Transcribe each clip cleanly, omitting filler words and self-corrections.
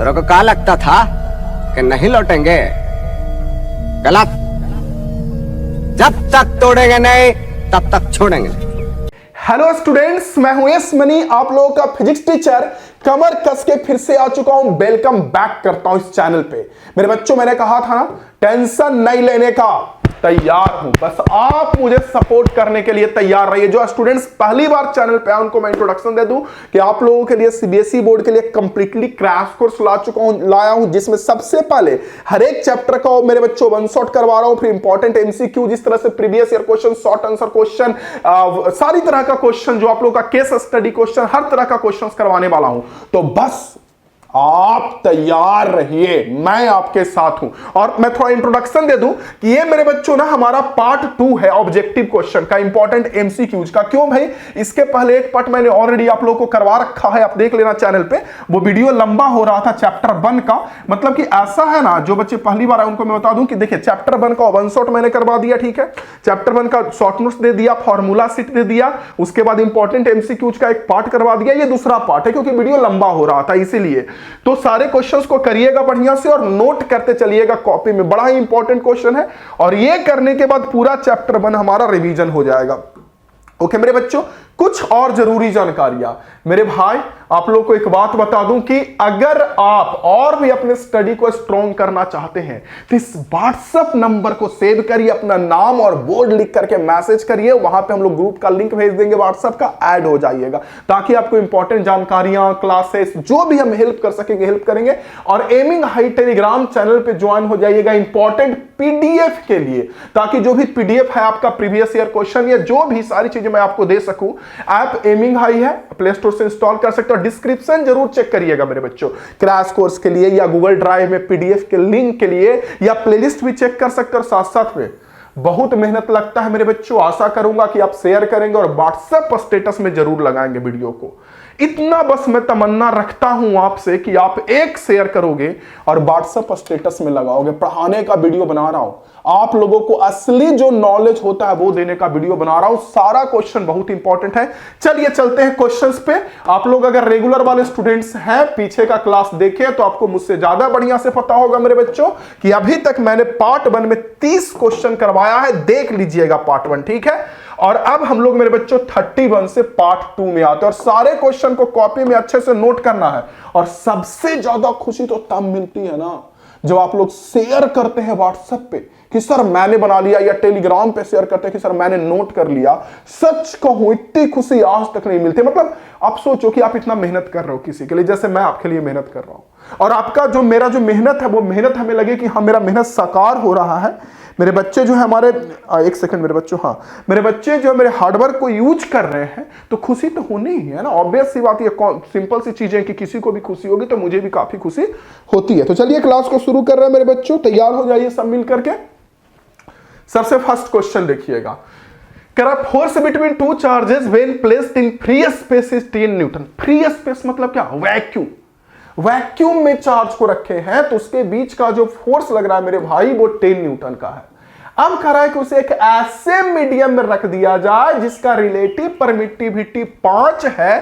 तेरे को क्या लगता था कि नहीं लौटेंगे? गलत। जब तक तोड़ेंगे नहीं तब तक छोड़ेंगे नहीं। हेलो स्टूडेंट्स, मैं हूं यस मनी, आप लोगों का फिजिक्स टीचर। कमर कस के फिर से आ चुका हूं। वेलकम बैक करता हूं इस चैनल पे। मेरे बच्चों, मैंने कहा था ना, टेंशन नहीं लेने का, तैयार हूं। बस आप मुझे सपोर्ट करने के लिए तैयार रहिए। जो स्टूडेंट्स पहली बार चैनल पे आए उनको मैं इंट्रोडक्शन दे दूं कि आप लोगों के लिए सीबीएसई बोर्ड के लिए कंप्लीटली क्रैश कोर्स लाया हूं, जिसमें सबसे पहले हर एक चैप्टर का मेरे बच्चों वन शॉट करवा रहा हूं, फिर इंपॉर्टेंट एमसीक्यू, जिस तरह से previous year question, short answer question, सारी तरह का क्वेश्चन, जो आप लोगों का केस स्टडी क्वेश्चन, हर तरह का क्वेश्चन करवाने वाला हूं। तो बस आप तैयार रहिए, मैं आपके साथ हूं। और मैं थोड़ा इंट्रोडक्शन दे दूं कि ये मेरे बच्चों ना हमारा पार्ट 2 है ऑब्जेक्टिव क्वेश्चन का, इंपॉर्टेंट एमसीक्यूज का। क्यों भाई? इसके पहले एक पार्ट मैंने ऑलरेडी आप लोगों को करवा रखा है, आप देख लेना चैनल पे। वो वीडियो लंबा हो रहा था चैप्टर 1 का। मतलब कि ऐसा है ना, जो बच्चे पहली बार आए उनको मैं बता दूं कि देखिए, चैप्टर 1 का वन शॉट मैंने करवा दिया, ठीक है। चैप्टर 1 का शॉर्ट नोट्स दे दिया, फॉर्मूला सीट दे दिया, उसके बाद इंपॉर्टेंट एमसीक्यूज का एक पार्ट करवा दिया। ये दूसरा पार्ट है क्योंकि वीडियो लंबा हो रहा था, इसीलिए। तो सारे क्वेश्चंस को करिएगा बढ़िया से और नोट करते चलिएगा कॉपी में। बड़ा ही इंपॉर्टेंट क्वेश्चन है और ये करने के बाद पूरा चैप्टर 1 हमारा रिवीजन हो जाएगा। ओके मेरे बच्चों, कुछ और जरूरी जानकारियां। मेरे भाई, आप लोग को एक बात बता दूं कि अगर आप और भी अपने स्टडी को स्ट्रॉन्ग करना चाहते हैं तो इस व्हाट्सएप नंबर को सेव करिए, अपना नाम और बोर्ड लिख करके मैसेज करिए। वहां पे हम लोग ग्रुप का लिंक भेज देंगे, व्हाट्सएप का, ऐड हो जाइएगा, ताकि आपको इंपॉर्टेंट जानकारियां, क्लासेस, जो भी हम हेल्प कर सकेंगे हेल्प करेंगे। और एमिंग हाई टेलीग्राम चैनल पे ज्वाइन हो जाइएगा इंपॉर्टेंट पीडीएफ के लिए, ताकि जो भी पीडीएफ है आपका प्रीवियस ईयर क्वेश्चन या जो भी सारी चीजें मैं आपको दे सकूं। ऐप एमिंग हाई है, प्ले स्टोर से इंस्टॉल कर सकते हो। डिस्क्रिप्शन जरूर चेक करिएगा मेरे बच्चों, क्रैश कोर्स के लिए या गूगल ड्राइव में पीडीएफ के लिंक के लिए, या प्लेलिस्ट भी चेक कर सकते हो। और साथ साथ में बहुत मेहनत लगता है मेरे बच्चों, आशा करूंगा कि आप शेयर करेंगे और व्हाट्सएप स्टेटस में जरूर लगाएंगे वीडियो को। इतना बस मैं तमन्ना रखता हूं आपसे कि आप एक शेयर करोगे और व्हाट्सएप स्टेटस में लगाओगे। पढ़ाने का वीडियो बना रहा हूं, आप लोगों को असली जो नॉलेज होता है वो देने का वीडियो बना रहा हूं। सारा क्वेश्चन बहुत इंपॉर्टेंट है। चलिए चलते हैं क्वेश्चंस पे। आप लोग अगर रेगुलर वाले स्टूडेंट्स हैं, पीछे का क्लास देखे, तो आपको मुझसे ज्यादा बढ़िया से पता होगा मेरे बच्चों कि अभी तक मैंने पार्ट 1 में 30 क्वेश्चन करवाया है। देख लीजिएगा पार्ट 1, ठीक है। और अब हम लोग मेरे बच्चों 31 से पार्ट 2 में आते हैं और सारे क्वेश्चन को कॉपी में अच्छे से नोट करना है। और सबसे ज्यादा खुशी तो तब मिलती है ना जब आप लोग शेयर करते हैं व्हाट्सएप पे कि सर मैंने बना लिया, या टेलीग्राम पे शेयर करते हैं कि सर मैंने नोट कर लिया। सच कहूं, इतनी खुशी आज तक नहीं मिलती। मतलब आप सोचो कि आप इतना मेहनत कर रहे हो किसी के लिए, जैसे मैं आपके लिए मेहनत कर रहा हूं, और आपका जो मेरा जो मेहनत है वो मेहनत हमें लगे कि हाँ मेरा मेहनत साकार हो रहा है। मेरे बच्चे जो है हमारे, एक सेकंड मेरे बच्चों, हाँ मेरे बच्चे जो मेरे हार्डवर्क को यूज कर रहे हैं, तो खुशी तो होनी ही है ना। ऑब्वियस सी बात, ये सिंपल सी चीजें कि किसी को भी खुशी होगी तो मुझे भी काफी खुशी होती है। तो चलिए क्लास को शुरू कर रहे हैं मेरे बच्चों, तैयार हो जाइए सब मिल करके। सबसे फर्स्ट क्वेश्चन देखिएगा, force between two charges when placed in free space is 10 Newton. Free space मतलब क्या? वैक्यूम। वैक्यूम में चार्ज को रखे हैं तो उसके बीच का जो फोर्स लग रहा है मेरे भाई वो 10 न्यूटन का है। अब कह रहा है कि उसे एक ऐसे मीडियम में रख दिया जाए जिसका रिलेटिव परमिटिविटी 5 है,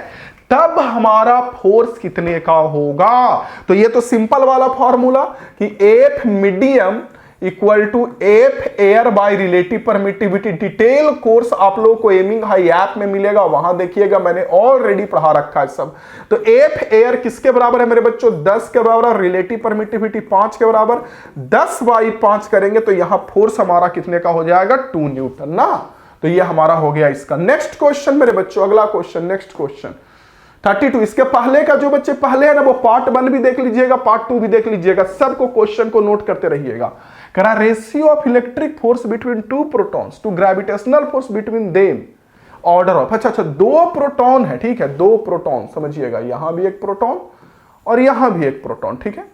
तब हमारा फोर्स कितने का होगा? तो ये तो सिंपल वाला फॉर्मूला कि F medium equal to F air by relative permittivity. Detail course आप लोगों को एमिंग हाई ऐप में मिलेगा, वहां देखिएगा, मैंने ऑलरेडी पढ़ा रखा है सब। तो एफ एयर किसके बराबर है मेरे बच्चों? 10 के बराबर, रिलेटिव परमिटिविटी 5 के बराबर। 10 बाई 5 करेंगे तो यहां फोर्स हमारा कितने का हो जाएगा? 2 न्यूटन ना। तो ये हमारा हो गया इसका। नेक्स्ट क्वेश्चन मेरे बच्चों, अगला क्वेश्चन, नेक्स्ट क्वेश्चन 32। इसके पहले का जो बच्चे पहले है ना, वो पार्ट 1 भी देख लीजिएगा, पार्ट 2 भी देख लीजिएगा, सबको क्वेश्चन को नोट करते रहिएगा। करा ratio of electric force between two protons to gravitational force between them order of. अच्छा, 2 प्रोटॉन है, ठीक है, 2 प्रोटॉन, समझिएगा, यहां भी एक प्रोटॉन और यहां भी एक प्रोटॉन, ठीक है।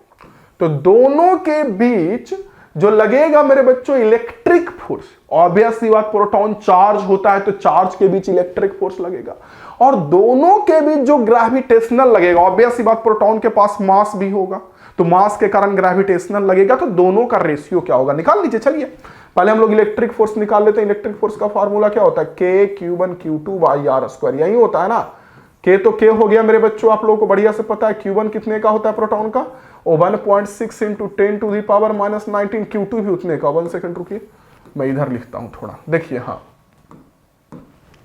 तो दोनों के बीच जो लगेगा मेरे बच्चों इलेक्ट्रिक फोर्स, ऑब्वियस सी बात, प्रोटॉन चार्ज होता है तो चार्ज के बीच इलेक्ट्रिक फोर्स लगेगा। और दोनों के बीच जो ग्रेविटेशनल लगेगा, ऑब्वियस सी बात, प्रोटॉन के पास मास भी होगा तो मास के कारण ग्रेविटेशनल लगेगा। तो दोनों का रेशियो क्या होगा निकाल लीजिए। चलिए पहले हम लोग इलेक्ट्रिक फोर्स निकाल लेते हैं। इलेक्ट्रिक फोर्स का फार्मूला क्या होता है? K Q1 Q2 y r square, यही होता है ना। के तो के हो गया मेरे बच्चों, आप लोगों को बढ़िया से पता है Q1 कितने का होता है प्रोटॉन का, वो 1.6 इंटू 10⁻⁻⁹ Q2 भी उतने का। 1 सेकंड रुकिए, मैं इधर लिखता हूं थोड़ा, देखिए। हाँ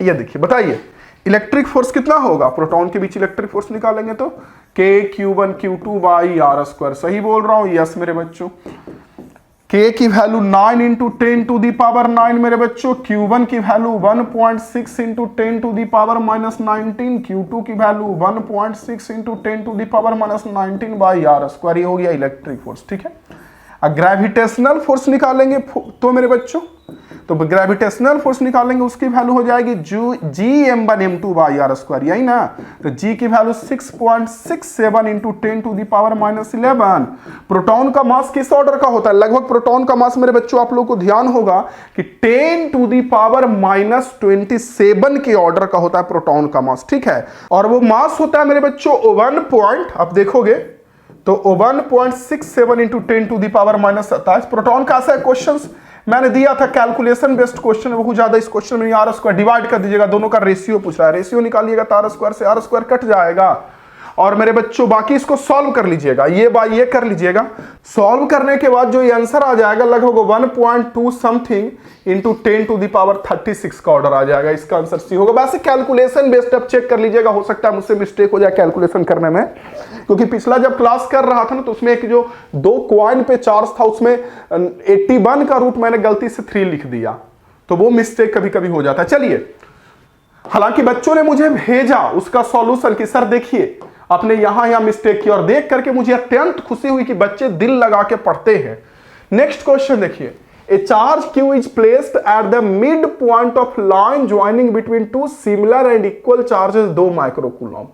ये देखिए, बताइए इलेक्ट्रिक फोर्स कितना होगा, प्रोटॉन के बीच इलेक्ट्रिक फोर्स निकालेंगे तो KQ1Q2/r²। सही बोल रहा हूं, यस मेरे बच्चों। K की वैल्यू 9 इंटू 10⁻9 मेरे बच्चों, Q1 की वैल्यू 1.6 इंटू 10⁻⁻19, Q2 की वैल्यू 1.6 इंटू 10⁻⁻19/r²। ये हो गया इलेक्ट्रिक फोर्स, ठीक है। अब ग्रेविटेशनल फोर्स निकालेंगे तो मेरे बच्चों, तो ग्रेविटेशनल फोर्स निकालेंगे, उसकी वैल्यू हो जाएगी Gm1m2/r², यही ना। तो G की वैल्यू 6.67 इंटू 10⁻11। प्रोटॉन का मास किस ऑर्डर का होता है, लगभग प्रोटॉन का मास मेरे बच्चों आप लोग को ध्यान होगा कि 10⁻⁻27 के ऑर्डर का होता है प्रोटॉन का मास, ठीक है। और वो मास होता है मेरे बच्चों 1 पॉइंट, आप देखोगे तो 1.67 इंटू 10⁻⁻27। प्रोटॉन का ऐसा क्वेश्चन मैंने दिया था, कैलकुलेशन बेस्ड क्वेश्चन, बहुत ज्यादा इस क्वेश्चन में r² डिवाइड कर दीजिएगा, दोनों का रेशियो पूछ रहा है, रेशियो निकालिएगा तो r² से r² कट जाएगा। और मेरे बच्चों बाकी इसको सॉल्व कर लीजिएगा, ये बाय ये कर लीजिएगा। सॉल्व करने के बाद जो ये आंसर आ जाएगा लगभग 1.2 समथिंग इंटू 10⁻36 का ऑर्डर आ जाएगा, इसका आंसर सी होगा। वैसे कैलकुलेशन बेस्ड अब चेक कर लीजिएगा, हो सकता है मुझसे मिस्टेक हो जाए कैलकुलेशन करने में, क्योंकि पिछला जब क्लास कर रहा था ना तो उसमें एक जो 2 कॉइन पे चार्ज था उसमें 81 का रूट मैंने गलती से 3 लिख दिया, तो वो मिस्टेक कभी कभी हो जाता है। चलिए, हालांकि बच्चों ने मुझे भेजा उसका सॉल्यूशन कि सर देखिए आपने यहां मिस्टेक की, और देख करके मुझे अत्यंत खुशी हुई कि बच्चे दिल लगा के पढ़ते हैं। नेक्स्ट क्वेश्चन देखिए, ए charge Q is placed at the mid point of line joining between 2 similar and equal charges 2 microcoulomb.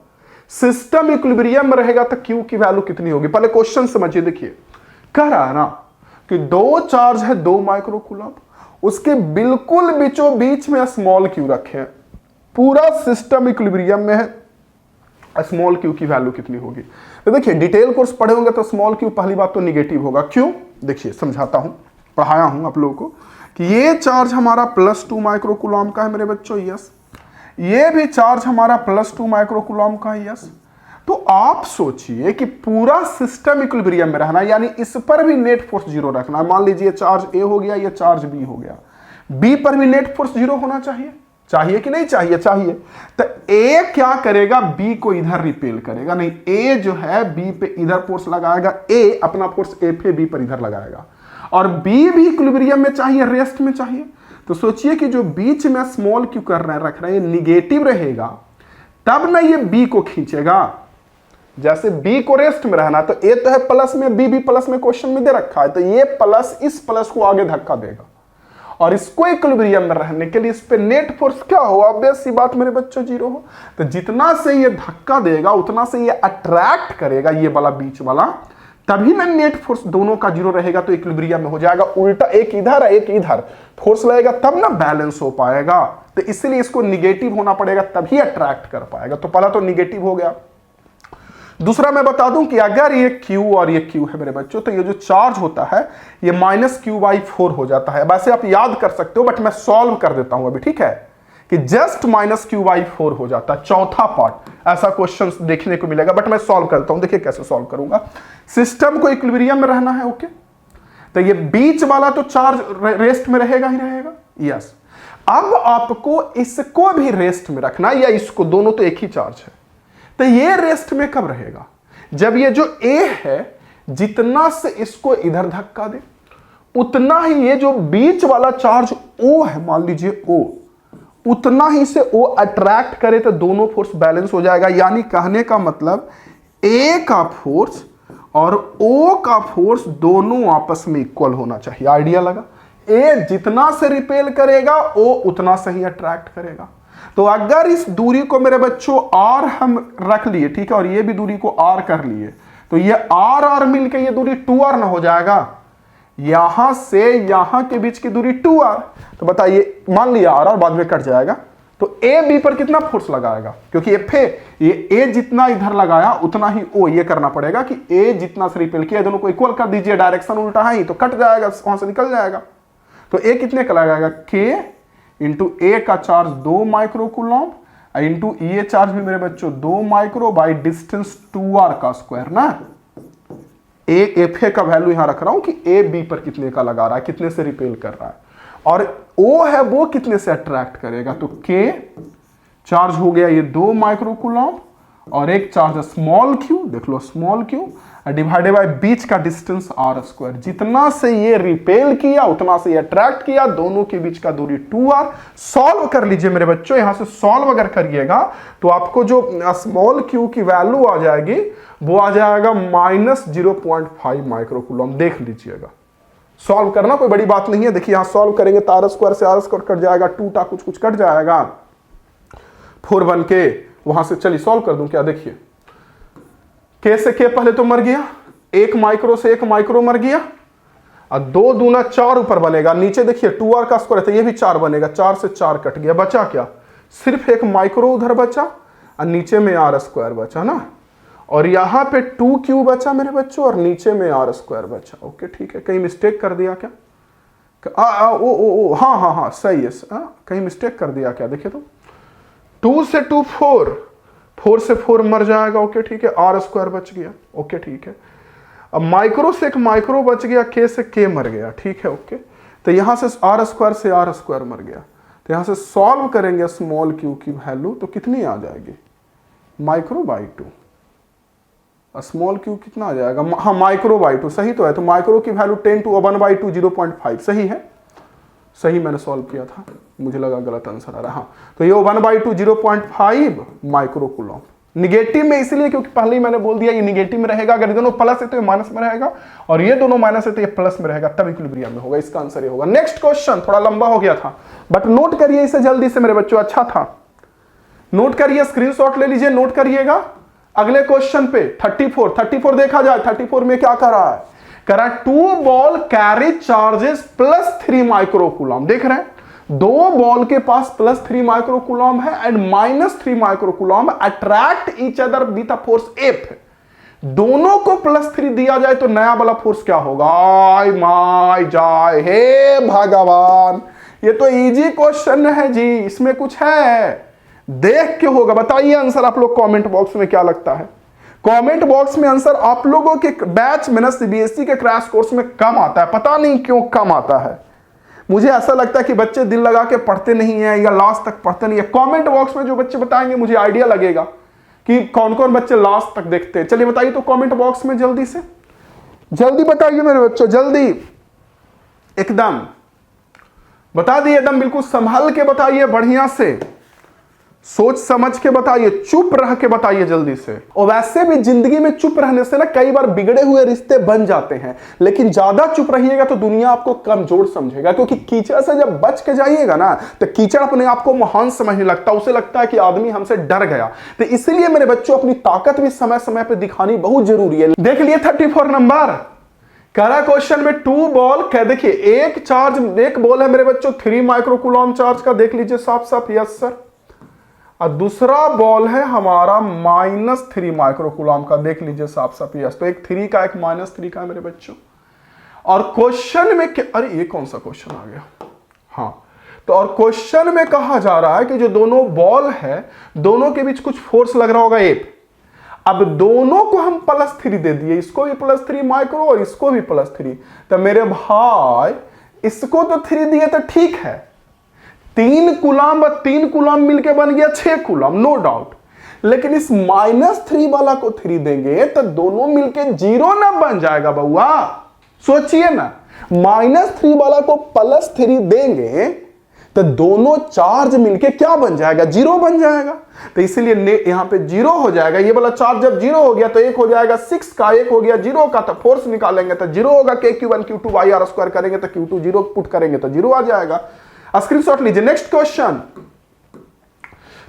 System equilibrium में रहेगा तो Q की वैल्यू कितनी होगी। पहले क्वेश्चन समझिए, देखिए कह रहा है ना कि 2 चार्ज है 2 माइक्रोकूलम, उसके बिल्कुल बीचों बीच में स्मॉल q रखे हैं, पूरा सिस्टम इक्विलिब्रियम में है, स्मॉल q की वैल्यू कितनी होगी। तो देखिए डिटेल कोर्स पढ़े होंगे तो स्मॉल q पहली बात तो निगेटिव होगा। क्यों, देखिए समझाता हूं, पढ़ाया हूं आप लोगों को कि ये चार्ज हमारा +2 माइक्रोकूलम का है मेरे बच्चों, यस। ये भी चार्ज हमारा +2 माइक्रोकूलम का है, यस। तो आप सोचिए कि पूरा सिस्टम इक्विलिब्रियम में रहना, यानी इस पर भी नेट फोर्स 0 रखना। मान लीजिए चार्ज A हो गया, ये चार्ज B हो गया, B पर भी नेट फोर्स 0 होना चाहिए, चाहिए कि नहीं चाहिए, चाहिए। तो A क्या करेगा, B को इधर रिपेल करेगा, नहीं A जो है B पे इधर फोर्स लगाएगा, A अपना फोर्स A पे B पर इधर लगाएगा, और B भी इक्विलिब्रियम में चाहिए, रेस्ट में चाहिए। तो सोचिए कि जो बीच में स्मॉल q कर रहे हैं रख रहे हैं, ये निगेटिव रहेगा तब ना ये B को खींचेगा। जैसे B को रेस्ट में रहना, तो A तो है प्लस में, B भी प्लस में क्वेश्चन में दे रखा है, तो ये प्लस इस प्लस को आगे धक्का देगा, और इसको इक्विलिब्रियम में रहने के लिए इस पे नेट फोर्स क्या हो, ऑब्वियस सी बात मेरे बच्चों 0 हो। तो जितना से ये धक्का देगा उतना से ये अट्रैक्ट करेगा, ये वाला बीच वाला, तभी ना नेट फोर्स दोनों का 0 रहेगा, तो इक्विलिब्रियम में हो जाएगा। उल्टा एक इधर है एक इधर, फोर्स लगेगा तब ना बैलेंस हो पाएगा, तो इसलिए इसको निगेटिव होना पड़ेगा तभी अट्रैक्ट कर पाएगा। तो पहला तो निगेटिव हो गया। दूसरा मैं बता दूं कि अगर ये Q और ये Q है मेरे बच्चों, तो ये जो चार्ज होता है ये -Q/4 हो जाता है। वैसे आप याद कर सकते हो, बट मैं सॉल्व कर देता हूं अभी, ठीक है, कि जस्ट -Q/4 हो जाता है। चौथा पार्ट ऐसा क्वेश्चन देखने को मिलेगा, बट मैं सॉल्व करता हूं, देखिए कैसे सॉल्व करूंगा। सिस्टम को इक्विलिब्रियम में रहना है, ओके, तो ये बीच वाला तो चार्ज रेस्ट में रहेगा ही रहेगा, यस। अब आपको इसको भी रेस्ट में रखना, या इसको, दोनों तो एक ही चार्ज है, तो ये रेस्ट में कब रहेगा, जब ये जो A है जितना से इसको इधर धक्का दे उतना ही ये जो बीच वाला चार्ज O है, मान लीजिए O, उतना ही से O अट्रैक्ट करे, तो दोनों फोर्स बैलेंस हो जाएगा। यानी कहने का मतलब A का फोर्स और O का फोर्स दोनों आपस में इक्वल होना चाहिए। आइडिया लगा, A जितना से रिपेल करेगा O उतना से ही अट्रैक्ट करेगा। तो अगर इस दूरी को मेरे बच्चों R हम रख लिए, ठीक है, और ये भी दूरी को R कर लिए, तो ये R मिलके ये दूरी 2R ना हो जाएगा। यहां से यहां के बीच की दूरी 2R, तो बताइए, मान लिया R बाद में कट जाएगा, तो A B पर कितना फोर्स लगाएगा, क्योंकि ये A जितना इधर लगाया उतना ही O, ये करना पड़ेगा कि A जितना से रिपेल किया, दोनों को इक्वल कर दीजिए, डायरेक्शन उल्टा है ही, तो कट जाएगा, वहां से निकल जाएगा। तो A कितने का लगाएगा, K इंटू A का चार्ज 2 माइक्रोकूलम इंटू ये चार्ज भी मेरे बच्चों 2 माइक्रो बाई डिस्टेंस 2r का स्क्वायर ना। एफ ए का वैल्यू यहां रख रहा हूं कि ए बी पर कितने का लगा रहा है, कितने से रिपेल कर रहा है, और ओ है वो कितने से अट्रैक्ट करेगा। तो के चार्ज हो गया ये 2 माइक्रो कूलम, और एक चार्ज स्मॉल क्यू, देख लो स्मॉल क्यू डिवाइडेड बाय बीच का डिस्टेंस आर स्क्वायर। जितना से ये रिपेल किया उतना से ये अट्रैक्ट किया, दोनों के बीच का दूरी 2r। सॉल्व कर लीजिए मेरे बच्चों, यहां से सॉल्व अगर करिएगा तो आपको जो स्मॉल क्यू की वैल्यू आ जाएगी वो आ जाएगा -0.5 माइक्रो कूलम। देख लीजिएगा, सॉल्व करना कोई बड़ी बात नहीं है। देखिए यहां सॉल्व करेंगे तो आर स्क्वायर से आर स्क्वायर कट जाएगा, 2 टा कुछ कुछ कट जाएगा, 4 बन के वहां से चलिए सॉल्व कर दूं क्या। देखिए के से के पहले तो मर गया, 1 माइक्रो से 1 माइक्रो मर गया, और 2 दूना 4 ऊपर बनेगा, नीचे देखिए 2r का स्क्वायर है तो ये भी 4 बनेगा, 4 से 4 कट गया, बचा क्या, सिर्फ 1 माइक्रो उधर बचा और नीचे में आर स्क्वायर बचा ना, और यहां पे 2q बचा मेरे बच्चों और नीचे में आर स्क्वायर बचा। ओके ठीक है, कहीं मिस्टेक कर दिया क्या? हाँ सही है, कहीं मिस्टेक कर दिया क्या? देखिए तो 2 से 2 4 से 4 मर जाएगा। ओके ठीक है, आर स्क्वायर बच गया। ओके ठीक है, अब माइक्रो से 1 माइक्रो बच गया, के से के मर गया। ठीक है ओके, तो यहां से आर स्क्वायर मर गया, तो यहां से सॉल्व करेंगे स्मॉल क्यू की वैल्यू तो कितनी आ जाएगी, माइक्रो बाई 2। स्मॉल क्यू कितना आ जाएगा, हाँ माइक्रो बाई 2 सही तो है, तो माइक्रो की वैल्यू 10 to 1/2 0.5 सही है, सही मैंने सॉल्व किया था, मुझे लगा गलत आंसर आ रहा है। हाँ तो ये 1/2 0.5 माइक्रो कूलम। निगेटिव में इसलिए क्योंकि पहले ही मैंने बोल दिया ये निगेटिव में रहेगा, अगर ये दोनों प्लस है तो ये माइनस में रहेगा, और ये दोनों माइनस है तो ये प्लस में रहेगा, तब इक्विलिब्रियम में होगा। इसका आंसर ये होगा। नेक्स्ट क्वेश्चन थोड़ा लंबा हो गया था बट नोट करिए इसे जल्दी से मेरे बच्चों, अच्छा था, नोट करिए, स्क्रीनशॉट ले लीजिए, नोट करिएगा। अगले क्वेश्चन पे 34 देखा जाए, 34 में क्या कर रहा है, कह रहा है 2 ball carry charges +3 micro coulomb. देख रहे हैं 2 बॉल के पास +3 माइक्रो कूलम है and -3 micro coulomb attract each other with a force F। दोनों को +3 दिया जाए तो नया वाला फोर्स क्या होगा, आय माय जाय हे भगवान, ये तो इजी क्वेश्चन है जी, इसमें कुछ है, देख के होगा। बताइए आंसर आप लोग कमेंट बॉक्स में, क्या लगता है कमेंट बॉक्स में आंसर। आप लोगों के बैच में ना सीबीएसई के क्रैश कोर्स में कम आता है, पता नहीं क्यों कम आता है, मुझे ऐसा लगता है कि बच्चे दिल लगा के पढ़ते नहीं है या लास्ट तक पढ़ते नहीं है। कमेंट बॉक्स में जो बच्चे बताएंगे मुझे आइडिया लगेगा कि कौन कौन बच्चे लास्ट तक देखते हैं। चलिए बताइए तो कमेंट बॉक्स में जल्दी से, जल्दी बताइए मेरे बच्चों, जल्दी एकदम बता दिए, एकदम बिल्कुल संभल के बताइए, बढ़िया से सोच समझ के बताइए, चुप रह के बताइए जल्दी से। और वैसे भी जिंदगी में चुप रहने से ना कई बार बिगड़े हुए रिश्ते बन जाते हैं, लेकिन ज्यादा चुप रहिएगा तो दुनिया आपको कमजोर समझेगा, क्योंकि कीचड़ से जब बच के जाइएगा ना तो कीचड़ अपने आप को महान समझने लगता है, उसे लगता है कि आदमी हमसे डर गया। तो इसलिए मेरे बच्चों अपनी ताकत भी समय समय पर दिखानी बहुत जरूरी है। देख लिए 34 नंबर करा क्वेश्चन में 2 बॉल, क्या देखिए एक बॉल है मेरे बच्चों 3 माइक्रो कूलम चार्ज का, देख लीजिए साफ साफ, यस सर, और दूसरा बॉल है हमारा -3 माइक्रो कूलम का, देख लीजिए साफ साफ, यस, तो एक 3 का एक -3 का मेरे बच्चों। और क्वेश्चन में अरे ये कौन सा क्वेश्चन आ गया, हाँ तो और क्वेश्चन में कहा जा रहा है कि जो दोनों बॉल है दोनों के बीच कुछ फोर्स लग रहा होगा F। अब दोनों को हम +3 दे दिए, इसको भी +3 माइक्रो और इसको भी +3, तो मेरे भाई इसको तो 3 दिए तो ठीक है, 3 कूलम मिलके बन गया 6 कूलम, नो डाउट, लेकिन इस -3 वाला को 3 देंगे तो दोनों मिलके 0 ना बन जाएगा बउआ, सोचिए ना, -3 वाला को +3 देंगे तो दोनों चार्ज मिलके क्या बन जाएगा, 0 बन जाएगा, तो इसीलिए यहां पे 0 हो जाएगा। ये वाला चार्ज जब 0 हो गया तो एक हो जाएगा 6 का, एक हो गया 0 का, तो फोर्स निकालेंगे तो 0 होगा, KQ1 Q2 YR स्क्वायर करेंगे तो Q2 0 पुट करेंगे तो 0 आ जाएगा। स्क्रीनशॉट लीजिए। नेक्स्ट क्वेश्चन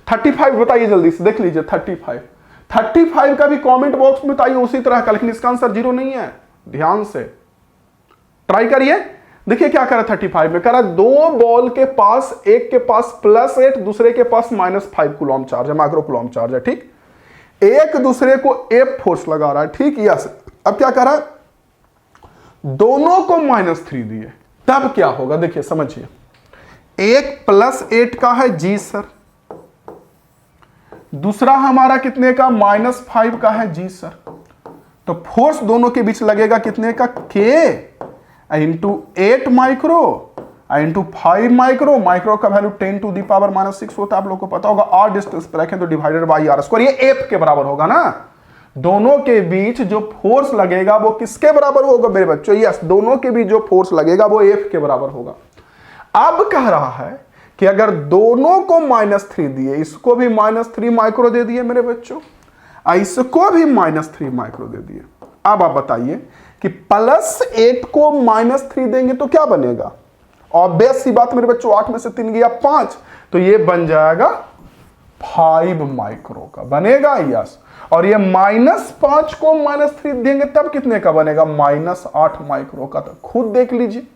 35 बताइए जल्दी से, देख लीजिए 35 का भी कमेंट बॉक्स में बताइए उसी तरह का, लेकिन इसका आंसर 0 नहीं है, ध्यान से ट्राई करिए। देखिए क्या करा 35 में, करा 2 बॉल के पास, एक के पास +8 दूसरे के पास -5 कूलम चार्ज है, माइक्रो कूलम चार्ज है, ठीक, एक दूसरे को F फोर्स लगा रहा है, ठीक, यस। अब क्या करा, दोनों को -3 दिए, तब क्या होगा देखिए समझिए, एक +8 का है जी सर, दूसरा हमारा कितने का, -5 का है जी सर। तो फोर्स दोनों के बीच लगेगा कितने का, K into 8 micro into 5 micro. Micro का वैल्यू 10⁻⁻6 होता है, आप लोग को पता होगा। r डिस्टेंस पे रखें तो डिवाइडेड बाई r स्क्वायर, ये F के बराबर होगा ना। दोनों के बीच जो फोर्स लगेगा वो किसके बराबर होगा मेरे बच्चों, यस, दोनों के बीच जो फोर्स लगेगा वो F के बराबर होगा। अब कह रहा है कि अगर दोनों को -3 दिए, इसको भी -3 माइक्रो दे दिए मेरे बच्चों, इसको भी -3 माइक्रो दे दिए। अब आप बताइए कि +8 को -3 देंगे तो क्या बनेगा। ऑब्वियस सी बात मेरे बच्चों, 8 में से 3 गया 5, तो ये बन जाएगा 5 माइक्रो का बनेगा, यस। और ये -5 को -3 देंगे तब कितने का बनेगा, -8 माइक्रो का। तो खुद देख लीजिए,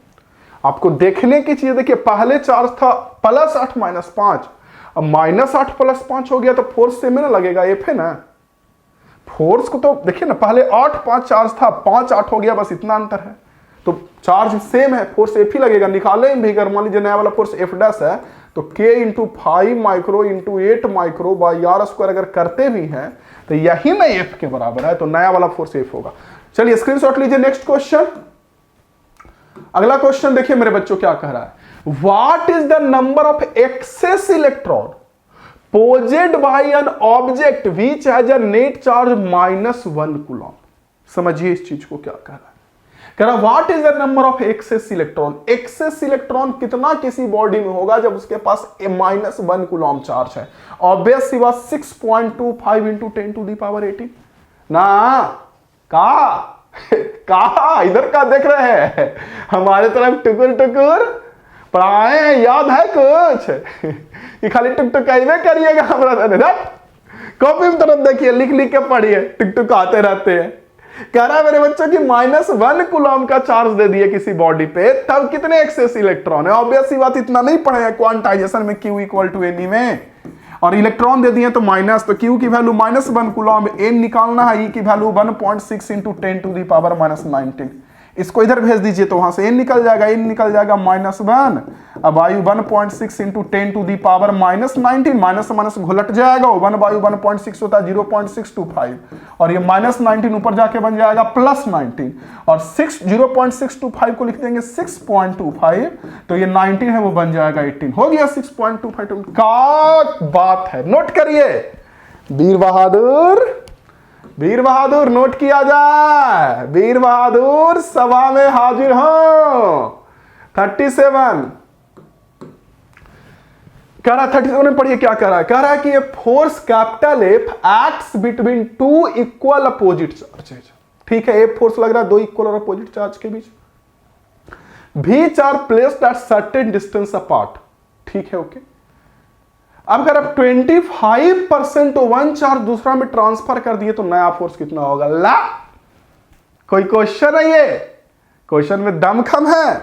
आपको देखने की चीज देखिए, पहले चार्ज था +8 -5, अब -8 + 5 हो गया तो फोर्स सेम है ना लगेगा, F है ना। फोर्स को तो देखिए ना, पहले 8 5 चार्ज था, 5 8 हो गया, बस इतना अंतर है। तो चार्ज सेम है, फोर्स F ही लगेगा। निकाले भी अगर मान लीजिए नया वाला फोर्स F' है तो K × 5 micro × 8 micro by r square अगर करते भी हैं तो यही ना F के बराबर है, तो नया वाला फोर्स F होगा। चलिए स्क्रीनशॉट लीजिए, नेक्स्ट क्वेश्चन। अगला क्वेश्चन देखिए मेरे बच्चों क्या कह रहा है, what is the number of excess electron possessed by an object which has a net charge -1 coulomb. समझिए इस चीज को क्या कह रहा है, कह रहा what is the number of excess electron. Excess electron कितना किसी बॉडी में होगा जब उसके पास -1 कूलम चार्ज है। ऑब्वियस सी बात 6.25 × 10⁻18 ना, कहा इधर का देख रहे हैं, हमारे तरफ टुकुर टुकुर पढ़ाए हैं, याद है कुछ ये खाली टुक टुक करिएगा हमारा, कॉपी में तरफ देखिए, लिख लिख के पढ़िए, टुक टुक आते रहते हैं। कह रहा है मेरे बच्चों की -1 कूलम का चार्ज दे दिए किसी बॉडी पे, तब कितने एक्सेस इलेक्ट्रॉन है। ऑब्वियस सी बात इतना नहीं पढ़े हैं क्वांटाइजेशन में, Q = N में, और इलेक्ट्रॉन दे दिए तो माइनस, तो Q की वैल्यू -1 कूलम, N निकालना है, E की वैल्यू 1.6 × 10⁻⁻19। इसको इधर भेज दीजिए तो वहां से N निकल जाएगा, N निकल जाएगा -1, अब आयु 1.6 × 10⁻⁻19, माइनस से माइनस घुलट जाएगा, 1/1.6 होता है 0.625, और ये -19 ऊपर जाके बन जाएगा +19, और 0.625 को लिख देंगे 6.25, तो ये 19 है वो बन जाएगा 18, हो गया 6.25 का बात है। नोट करिए, वीर बहादुर नोट किया जाए, वीर बहादुर सभा में हाजिर हो। 37 कह रहा है, 37 में पढ़िए क्या कह रहा है, कह रहा है कि ये force capital F acts between 2 equal opposite charges. ठीक है, F फोर्स लग रहा है 2 इक्वल और अपोजिट चार्ज के बीच, which are placed at certain distance apart. ठीक है, ओके। अब अगर आप 25% तो वन चार्ज दूसरा में ट्रांसफर कर दिए तो नया फोर्स कितना होगा। ला कोई क्वेश्चन है, ये क्वेश्चन में दमखम है,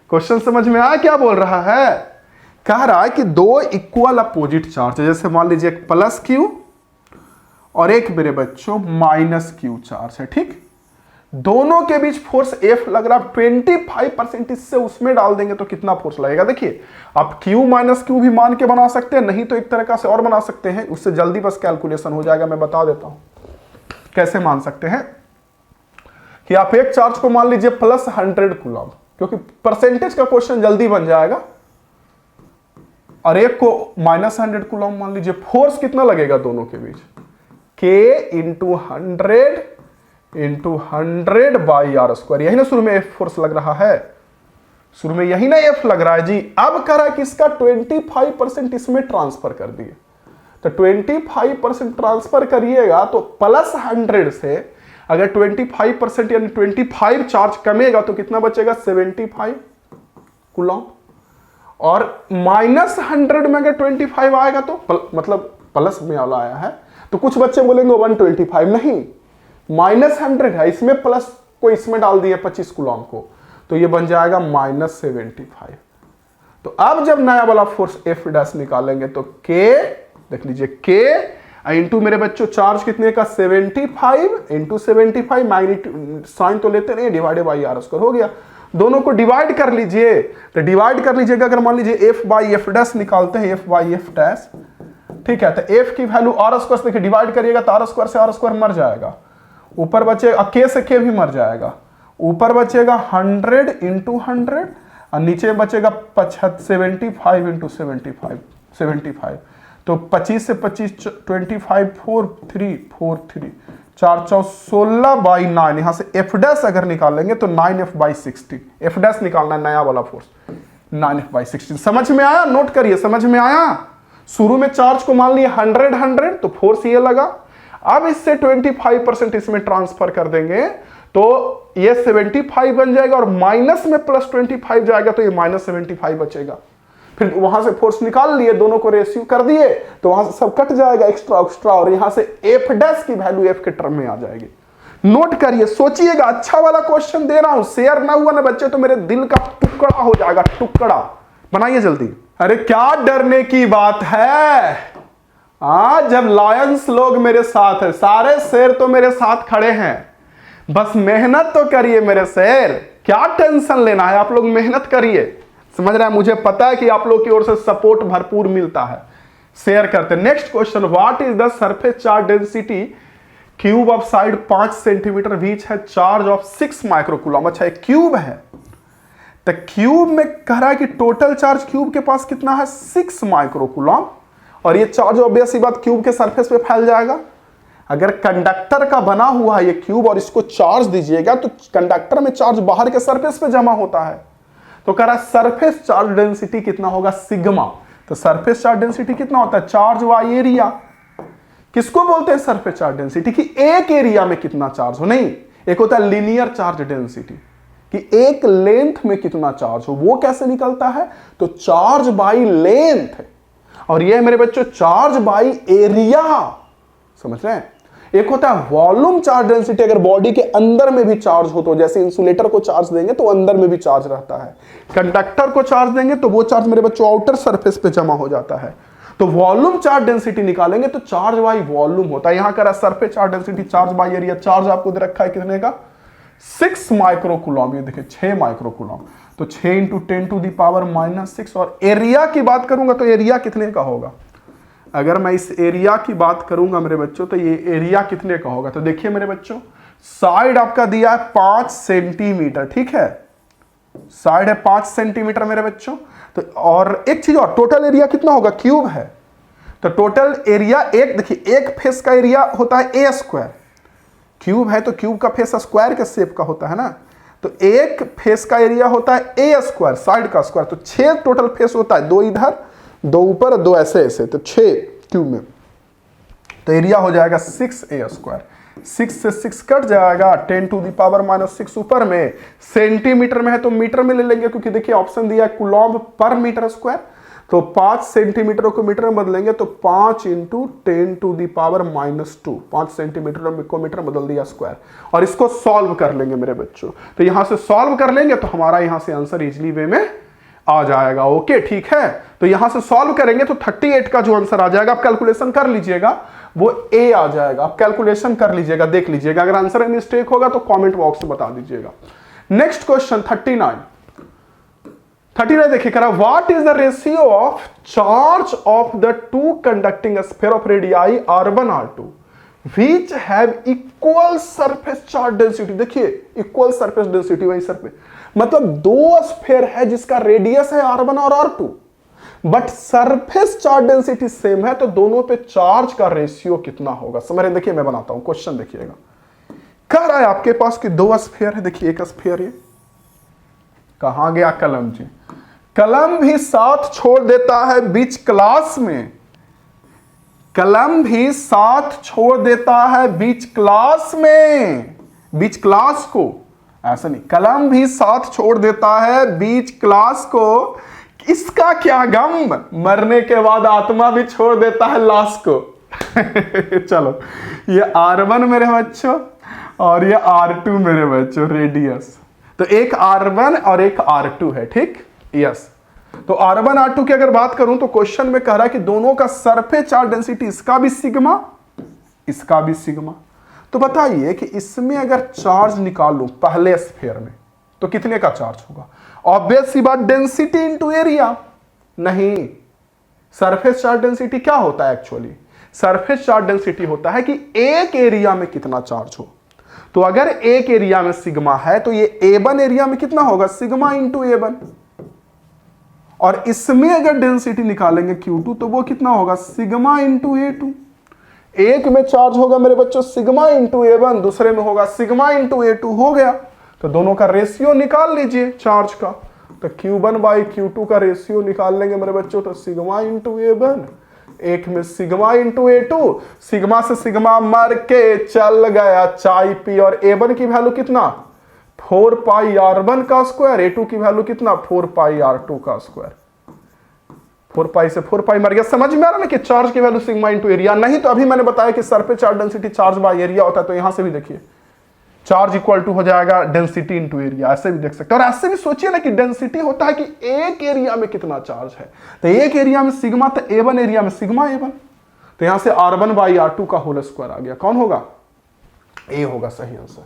क्वेश्चन समझ में आया क्या बोल रहा है। कह रहा है कि 2 इक्वल अपोजिट चार्ज है, जैसे मान लीजिए एक +Q और एक मेरे बच्चों -Q चार्ज है। ठीक, दोनों के बीच फोर्स F लग रहा है 25%, इससे उसमें डाल देंगे तो कितना फोर्स लगेगा। देखिए आप Q -Q भी मान के बना सकते हैं, नहीं तो एक तरीका से और बना सकते हैं, उससे जल्दी बस कैलकुलेशन हो जाएगा। मैं बता देता हूं कैसे मान सकते हैं, कि आप एक चार्ज को मान लीजिए +100 कूलम, क्योंकि परसेंटेज का क्वेश्चन जल्दी बन जाएगा, और एक को -100 कूलम मान लीजिए। फोर्स कितना लगेगा दोनों के बीच, K × 100 बाई r स्क्वायर। यही ना शुरू में F फोर्स लग रहा है, शुरू में यही ना F लग रहा है जी। अब कह रहा है कि इसका 25% इसमें ट्रांसफर कर दिए, तो 25% ट्रांसफर करिएगा तो +100 से अगर 25% यानी 25 चार्ज कमेगा तो कितना बचेगा 75 कूलम, और -100 में अगर 25 आएगा तो मतलब प्लस में वाला आया है, तो कुछ बच्चे बोलेंगे 125, नहीं -100 है, इसमें प्लस को इसमें डाल दिए 25 कूलम को, तो ये बन जाएगा -75। तो अब जब नया वाला फोर्स F' निकालेंगे तो K देख लीजिए, K इंटू मेरे बच्चों चार्ज कितने का 75 इंटू 75, मैग्नीट्यूड साइन तो लेते नहीं, डिवाइडेड बाई r स्क्वायर हो गया। दोनों को डिवाइड कर लीजिए, तो डिवाइड कर लीजिएगा, अगर मान लीजिए F/F' निकालते हैं, F/F' ठीक है, तो एफ की वैल्यू आर स्क्वायर से देखिए डिवाइड करिएगा तो आर स्क्वायर से आर स्क्वायर मर जाएगा, ऊपर बचेगा के से के भी मर जाएगा, ऊपर बचेगा 100 इंटू 100 और नीचे बचेगा 75 इंटू 75, तो 25 से 25 25 4 3 4 3 4 4 16 बाई 9, यहां से एफ डैश अगर निकालेंगे तो 9f बाई 16, एफ डैश निकालना है नया वाला फोर्स, 9f बाई 16। समझ में आया? नोट करिए, समझ में आया? शुरू में चार्ज को मान लिया 100 तो फोर्स ये लगा, अब इससे 25% इसमें ट्रांसफर कर देंगे तो ये 75 बन जाएगा और माइनस में प्लस 25 जाएगा तो ये माइनस 75 बचेगा। फिर वहां से फोर्स निकाल लिए, दोनों को रेशियो कर दिए तो वहां से सब कट जाएगा एक्स्ट्रा एक्स्ट्रा, और यहां से एफ डैश की वैल्यू एफ के टर्म में आ जाएगी। नोट करिए, सोचिएगा, अच्छा वाला क्वेश्चन दे रहा हूं, शेयर ना हुआ ना बच्चे तो मेरे दिल का टुकड़ा हो जाएगा, टुकड़ा। बनाइए जल्दी। अरे क्या डरने की बात है, जब लायंस लोग मेरे साथ है, सारे शेर तो मेरे साथ खड़े हैं, बस मेहनत तो करिए मेरे शेर, क्या टेंशन लेना है, आप लोग मेहनत करिए। समझ रहे हैं? मुझे पता है कि आप लोग की ओर से सपोर्ट भरपूर मिलता है, शेयर करते। Next question, what is the surface charge density cube of side 5 centimetre बीच है चार्ज ऑफ 6 माइक्रोकूलम। अच्छा, एक क्यूब है तो क्यूब में कह रहा है कि टोटल चार्ज क्यूब के पास कितना है 6 माइक्रोकूलम, और ये चार्ज ऑब्वियस सी बात क्यूब के सरफेस पे फैल जाएगा। अगर कंडक्टर का बना हुआ है ये क्यूब और इसको चार्ज दीजिएगा तो कंडक्टर में चार्ज बाहर के सरफेस पे जमा होता है, तो कह रहा है सरफेस चार्ज डेंसिटी कितना होगा सिग्मा। तो सरफेस चार्ज डेंसिटी कितना होता है, चार्ज बाई एरिया। किसको बोलते हैं सरफेस चार्ज डेंसिटी? कि एक एरिया में कितना चार्ज हो, नहीं, एक होता है लीनियर चार्ज डेंसिटी कि एक लेंथ में कितना चार्ज हो। वो कैसे निकलता है, तो चार्ज बाई लेंथ, और ये मेरे बच्चों चार्ज बाई एरिया। समझ रहे हैं? एक होता है वॉल्यूम चार्ज डेंसिटी, अगर बॉडी के अंदर में भी चार्ज हो, तो जैसे इंसुलेटर को चार्ज देंगे तो अंदर में भी चार्ज रहता है, कंडक्टर को चार्ज देंगे तो वो चार्ज मेरे बच्चों आउटर सरफेस पे जमा हो जाता है। तो वॉल्यूम चार्ज डेंसिटी निकालेंगे तो चार्ज बाई वॉल्यूम होता है। यहां कह रहा है surface charge density charge by area, charge आपको दे रखा है कितने का 6 माइक्रोकूलम, ये देखिए 6 माइक्रोकूलम, तो 6 इंटू 10 टू दी पावर -6। और एरिया की बात करूंगा तो एरिया कितने का होगा, अगर मैं इस एरिया की बात करूंगा मेरे बच्चों तो ये एरिया कितने का होगा, तो देखिए मेरे बच्चों साइड आपका दिया है 5 सेंटीमीटर, ठीक है, साइड है 5 सेंटीमीटर मेरे बच्चों। तो और एक चीज और, टोटल एरिया कितना होगा, क्यूब है तो टोटल एरिया एक, देखिए एक फेस का एरिया होता है ए स्क्वायर, क्यूब है तो क्यूब का फेस स्क्वायर के शेप का होता है ना, तो एक फेस का एरिया होता है ए स्क्वायर, साइड का स्क्वायर, तो 6 टोटल फेस होता है, 2 इधर 2 ऊपर 2 ऐसे ऐसे, तो 6 क्यूब में, तो एरिया हो जाएगा 6a स्क्वायर। 6 से 6 कट जाएगा, 10 टू दी पावर -6 ऊपर में, सेंटीमीटर में है तो मीटर में ले लेंगे, क्योंकि देखिए ऑप्शन दिया है कूलॉम्ब पर मीटर स्क्वायर, तो 5 सेंटीमीटर को मीटर में बदलेंगे तो 5 into 10 to the power -2, 5 centimetre को मीटर में बदल दिया स्क्वायर। और इसको सॉल्व कर लेंगे मेरे बच्चों, तो यहां से सॉल्व कर लेंगे तो हमारा यहां से आंसर इजली वे में आ जाएगा। ओके, ठीक है, तो यहां से सॉल्व करेंगे तो 38 का जो आंसर आ जाएगा, आप कैलकुलेशन कर लीजिएगा, वो ए आ जाएगा। आप कैलकुलेशन कर लीजिएगा, देख लीजिएगा, अगर आंसर में मिस्टेक होगा तो कमेंट बॉक्स में बता दीजिएगा। नेक्स्ट क्वेश्चन 39 देखिए, करा what is the ratio of charge of the 2 conducting sphere of radii R1 R2 which have equal surface charge density। देखिए इक्वल सरफेस डेंसिटी, वही सरफेस, मतलब 2 स्फीयर है जिसका रेडियस है R1 और R2, but surface charge density same है, तो दोनों पे चार्ज का रेशियो कितना होगा। समझ रहे? देखिए मैं बनाता हूं क्वेश्चन, देखिएगा, कह रहा है आपके पास कि 2 स्फीयर है, देखिए एक स्फीयर है, कहां गया कलम जी, कलम भी साथ छोड़ देता है बीच क्लास में, कलम भी साथ छोड़ देता है बीच क्लास में, बीच क्लास को, ऐसा नहीं, कलम भी साथ छोड़ देता है बीच क्लास को, इसका क्या गम, मरने के बाद आत्मा भी छोड़ देता है लाश को। चलो, ये R1 मेरे बच्चों और ये R2 मेरे बच्चों, रेडियस, तो एक R1 और एक R2 है, ठीक, यस। तो R1 R2 की अगर बात करूं तो क्वेश्चन में कह रहा है कि दोनों का सरफेस चार्ज डेंसिटी, इसका भी सिग्मा, इसका भी सिग्मा, तो बताइए कि इसमें अगर चार्ज निकाल लूं पहले स्फीयर में तो कितने का चार्ज होगा। ऑब्वियस सी बात, डेंसिटी इनटू एरिया, नहीं, सरफेस चार्ज डेंसिटी क्या होता है एक्चुअली? सरफेस चार्ज डेंसिटी होता है कि एक एरिया में कितना चार्ज हो। तो अगर एक एरिया में सिग्मा है तो ये A1 एरिया में कितना होगा? Sigma into A1। और इसमें अगर डेंसिटी निकालेंगे Q2 तो वो कितना होगा? Sigma into A2। एक में चार्ज होगा मेरे बच्चों सिग्मा इंटू A1, दूसरे में होगा सिग्मा इंटू A2। हो गया। तो दोनों का रेशियो निकाल लीजिए चार्ज का। तो Q1 बाई Q2 का रेशियो निकाल लेंगे मेरे बच्चों, तो सिग्मा इंटू A1, एक में सिग्मा इंटू A2। सिग्मा से सिग्मा मर के चल गया, चाय पी। और A1 की वैल्यू कितना? 4 पाई R1 का स्क्वायर। A2 की वैल्यू कितना? 4 पाई R2 का स्क्वायर। 4 पाई से 4 पाई मर गया। समझ में आ रहा ना कि चार्ज की वैल्यू सिग्मा इंटू एरिया। नहीं तो अभी मैंने बताया कि surface charge density charge by area होता है। तो यहां से भी देखिए चार्ज इक्वल टू हो जाएगा डेंसिटी इंटू एरिया, ऐसे भी देख सकते हैं। और ऐसे भी सोचिए ना कि डेंसिटी होता है कि एक एरिया में कितना चार्ज है। तो एक एरिया में सिग्मा, तो A1 एरिया में सिग्मा A1। तो यहां से R1 बाई R2 का होल स्क्वायर आ गया। कौन होगा? ए होगा सही आंसर।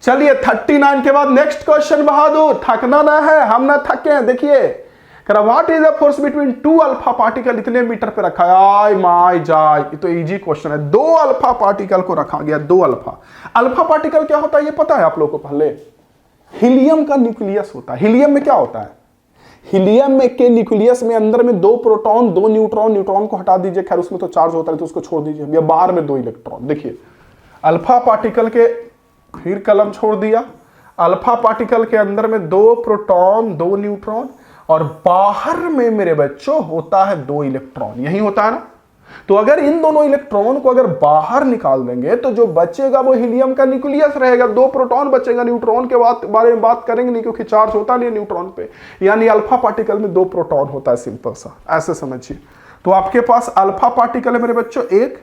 चलिए 39 के बाद नेक्स्ट क्वेश्चन बहादुर, थकना ना है, हम ना थके हैं। देखिए what is the force between to alpha particle, इतने मीटर पे रखा है। आय माय जाय, ये तो इजी क्वेश्चन है। दो अल्फा पार्टिकल को रखा गया, दो अल्फा। अल्फा पार्टिकल क्या होता है ये पता है आप लोगों को? पहले हीलियम का न्यूक्लियस होता है। हीलियम में क्या होता है? हीलियम में के न्यूक्लियस में अंदर में 2 प्रोटॉन 2 न्यूट्रॉन। न्यूट्रॉन को हटा दीजिए, खैर उसमें तो चार्ज होता है तो उसको छोड़ दीजिए। या बाहर में 2 इलेक्ट्रॉन। देखिए अल्फा पार्टिकल के, फिर कलम छोड़ दिया। अल्फा पार्टिकल के अंदर में 2 प्रोटॉन 2 न्यूट्रॉन, और बाहर में मेरे बच्चों होता है 2 इलेक्ट्रॉन। यही होता है ना? तो अगर इन दोनों इलेक्ट्रॉन को अगर बाहर निकाल देंगे तो जो बचेगा वो हीलियम का न्यूक्लियस रहेगा। 2 प्रोटॉन बचेगा। न्यूट्रॉन के बारे में बात करेंगे नहीं क्योंकि चार्ज होता नहीं है न्यूट्रॉन पे। यानी अल्फा पार्टिकल में 2 प्रोटॉन होता है, सिंपल सा, ऐसे समझिए। तो आपके पास अल्फा पार्टिकल है मेरे बच्चों एक,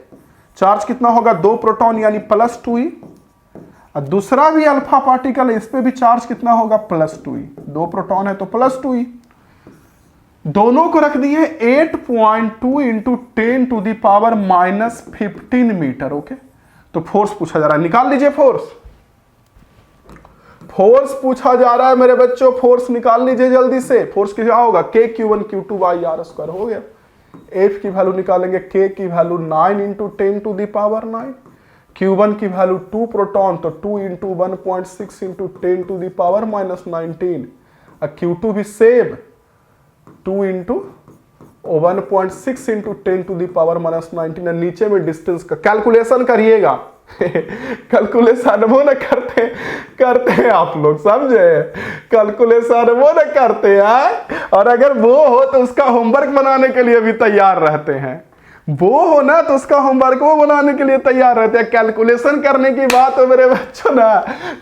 चार्ज कितना होगा? 2 प्रोटॉन यानी +2e। और दूसरा भी अल्फा पार्टिकल है, इस पे भी चार्ज कितना होगा? +2e। 2 प्रोटॉन है तो +2e। दोनों को रख दिए 8.2 into 10 to the power -15 metre. Okay, तो फोर्स पूछा जा रहा है, निकाल लीजिए फोर्स। फोर्स पूछा जा रहा है मेरे बच्चों, फोर्स निकाल लीजिए जल्दी से। फोर्स क्या होगा? KQ1 Q2 बाई R² हो गया। F की वैल्यू निकालेंगे, K की value 9 into 10 to the power 9। Q1 की वैल्यू 2 प्रोटॉन, तो 2 into 1.6 into 10 to the power -19। और Q2 भी same, 2 into 1.6 into 10 to the power -19। नीचे में डिस्टेंस का कैलकुलेशन करिएगा। कैलकुलेशन वो ना करते हैं आप लोग, समझे? कैलकुलेशन वो ना करते हैं। और अगर वो हो तो उसका होमवर्क बनाने के लिए भी तैयार रहते हैं। वो हो ना तो उसका होमवर्क वो बनाने के लिए तैयार रहते हैं। कैलकुलेशन करने की बात हो मेरे बच्चों ना,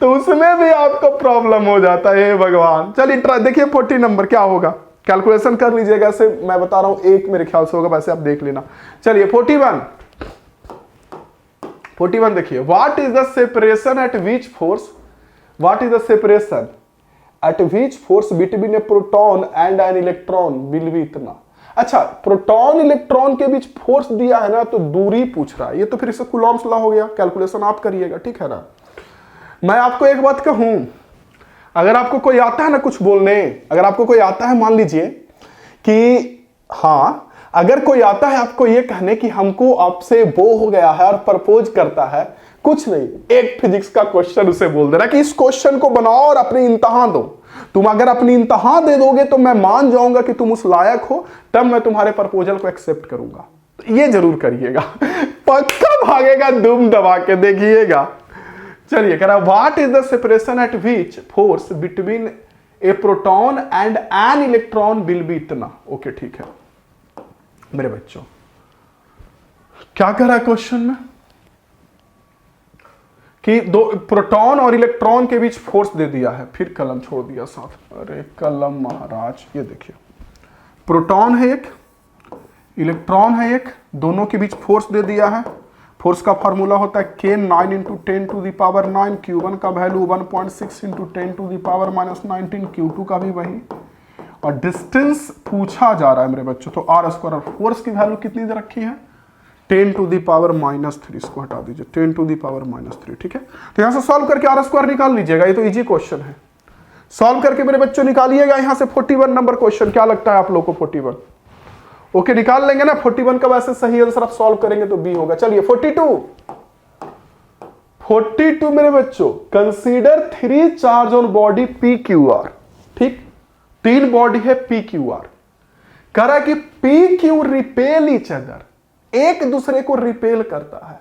तो उसमें भी आपको प्रॉब्लम हो जाता है। भगवान, चलिए देखिए 40 नंबर क्या होगा, कैलकुलेशन कर लीजिएगा। ऐसे मैं बता रहा हूं, एक मेरे ख्याल से होगा, वैसे आप देख लेना। चलिए 41 देखिए, what is the separation eight which force, what is the separation eight which force between A proton and an electron will be इतना। अच्छा, प्रोटॉन इलेक्ट्रॉन के बीच फोर्स दिया है ना, तो दूरी पूछ रहा है। ये तो फिर इससे कूलॉम्स लॉ हो गया। कैलकुलेशन आप करिएगा, ठीक है ना? मैं आपको एक बात कहूं, अगर आपको कोई आता है ना कुछ बोलने, अगर आपको कोई आता है, मान लीजिए कि हाँ, अगर कोई आता है आपको ये कहने कि हमको आपसे वो हो गया है और प्रपोज करता है, कुछ नहीं, एक फिजिक्स का क्वेश्चन उसे बोल देना कि इस क्वेश्चन को बनाओ और अपनी इम्तिहान दो। तुम अगर अपनी इम्तिहान दे दोगे तो मैं मान जाऊंगा कि तुम उस लायक हो, तब मैं तुम्हारे प्रपोजल को एक्सेप्ट करूंगा। तो ये जरूर करिएगा, पक्का भागेगा दुम दबा के, देखिएगा। चलिए कह रहा है, what is the separation eight which force between A proton and an electron will be इतना। ओके ठीक है मेरे बच्चों, क्या कह रहा है क्वेश्चन में कि 2 प्रोटॉन और इलेक्ट्रॉन के बीच फोर्स दे दिया है, फिर कलम छोड़ दिया साथ। अरे कलम महाराज, ये देखिए, प्रोटॉन है एक, इलेक्ट्रॉन है एक, दोनों के बीच फोर्स दे दिया है। फोर्स का फार्मूला होता है K 9 into 10 to the power 9। Q1 का value 1.6 into 10 to the power -19। Q2 का भी वही, और डिस्टेंस पूछा जा रहा है मेरे बच्चों, तो R²। फोर्स की वैल्यू कितनी दे रखी है? 10 टू दी पावर -3। इसको हटा दीजिए, 10 टू दी पावर -3, ठीक है? तो यहां से सॉल्व करके R² निकाल लीजिएगा। ये तो इजी क्वेश्चन है, सॉल्व करके मेरे बच्चों निकालिएगा यहां से 41 नंबर क्वेश्चन। क्या लगता है आप लोग को? ओके निकाल लेंगे ना। 41 का वैसे सही आंसर आप सॉल्व करेंगे तो बी होगा। चलिए 42 मेरे बच्चों, consider 3 charge on body P Q R. ठीक, 3 बॉडी है पी क्यू आर। कह रहा है कि P Q repel each other, एक दूसरे को रिपेल करता है।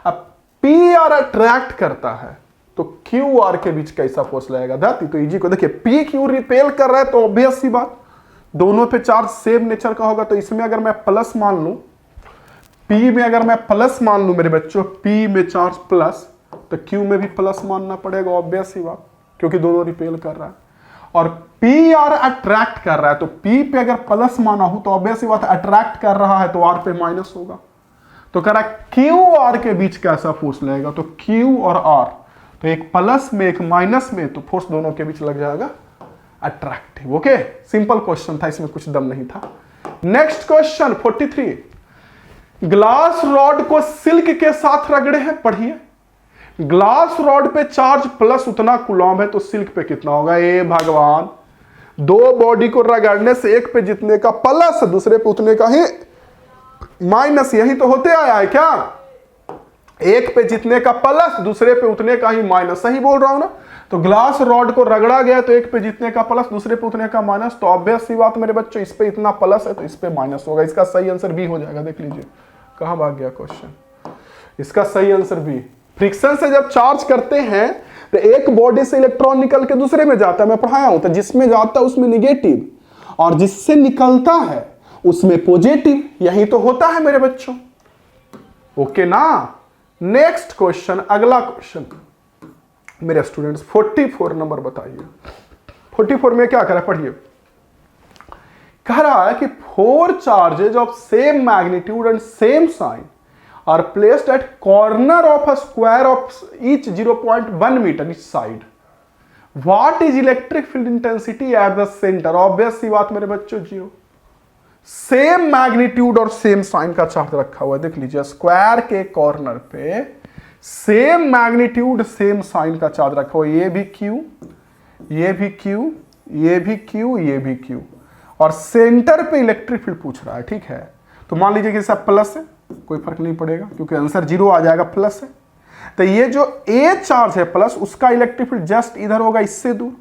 अब पी आर अट्रैक्ट करता है, तो क्यू आर के बीच कैसा फोर्स लगेगा? दैट तो इजी को देखिए, पी क्यू रिपेल कर रहा है तो ऑब्वियस सी बात दोनों पे चार्ज सेम नेचर का होगा। तो इसमें अगर मैं प्लस मान लूं, पी में अगर मैं प्लस मान लूं मेरे बच्चों, पी में चार्ज प्लस, तो क्यू में भी प्लस मानना पड़ेगा, ऑब्वियस सी बात, क्योंकि दोनों रिपेल कर रहा है। और पी आर अट्रैक्ट कर रहा है, तो पी पे अगर प्लस माना हो तो ऑब्वियस सी बात अट्रैक्ट कर रहा है तो आर पे माइनस होगा। तो कह रहा है क्यू आर के बीच कैसा फोर्स लगेगा? तो क्यू और आर, तो एक प्लस में एक माइनस में, तो फोर्स दोनों के बीच लग जाएगा अट्रैक्टिव। ओके, सिंपल क्वेश्चन था, इसमें कुछ दम नहीं था। नेक्स्ट क्वेश्चन 43, ग्लास रॉड को सिल्क के साथ रगड़े हैं। पढ़िए, ग्लास रॉड पे चार्ज प्लस उतना कूलॉम है, तो सिल्क पे कितना होगा? ए भगवान, 2 बॉडी को रगड़ने से एक पे जितने का प्लस, दूसरे पे उतने का ही माइनस, यही तो होते आया है क्या? एक पे जितने का प्लस, दूसरे पे उतने का ही माइनस, सही बोल रहा हूं ना? तो ग्लास रॉड को रगड़ा गया तो एक पे जितने का प्लस, दूसरे पे उतने का माइनस, तो ऑब्वियस सी बात मेरे बच्चों, इस पे इतना प्लस है तो इस पे माइनस होगा। इसका सही आंसर बी हो जाएगा। देख लीजिए कहां भाग गया क्वेश्चन, इसका सही आंसर बी। फ्रिक्शन से जब चार्ज करते हैं तो एक बॉडी से इलेक्ट्रॉन निकल के दूसरे में जाता है, मैं पढ़ाया हूं, तो जिसमें जाता है उसमें निगेटिव और जिससे निकलता है उसमें पॉजिटिव, यही तो होता है मेरे बच्चों। ओके ना। नेक्स्ट क्वेश्चन, अगला क्वेश्चन मेरे स्टूडेंट्स, 44 नंबर बताइए। 44 में क्या करा? पढ़िए, कह रहा है कि 4 charges of same magnitude and same sign are placed at corner of a square of each 0.1 metre each side. What is electric field intensity at the centre? Obvious सी बात मेरे बच्चों, 0। सेम मैग्नीट्यूड और सेम साइन का charge रखा हुआ है। देख लीजिए, स्क्वायर के कॉर्नर पे सेम मैग्नीट्यूड सेम साइन का चार्ज रखा हुआ है। ये भी क्यू, ये भी क्यू, ये भी क्यू, ये भी क्यू, और सेंटर पे इलेक्ट्रिक फील्ड पूछ रहा है। ठीक है, तो मान लीजिए कि सब प्लस है, कोई फर्क नहीं पड़ेगा क्योंकि आंसर 0 आ जाएगा, प्लस है। तो ये जो ए चार्ज है प्लस, उसका इलेक्ट्रिक फील्ड जस्ट इधर होगा, इससे दूर,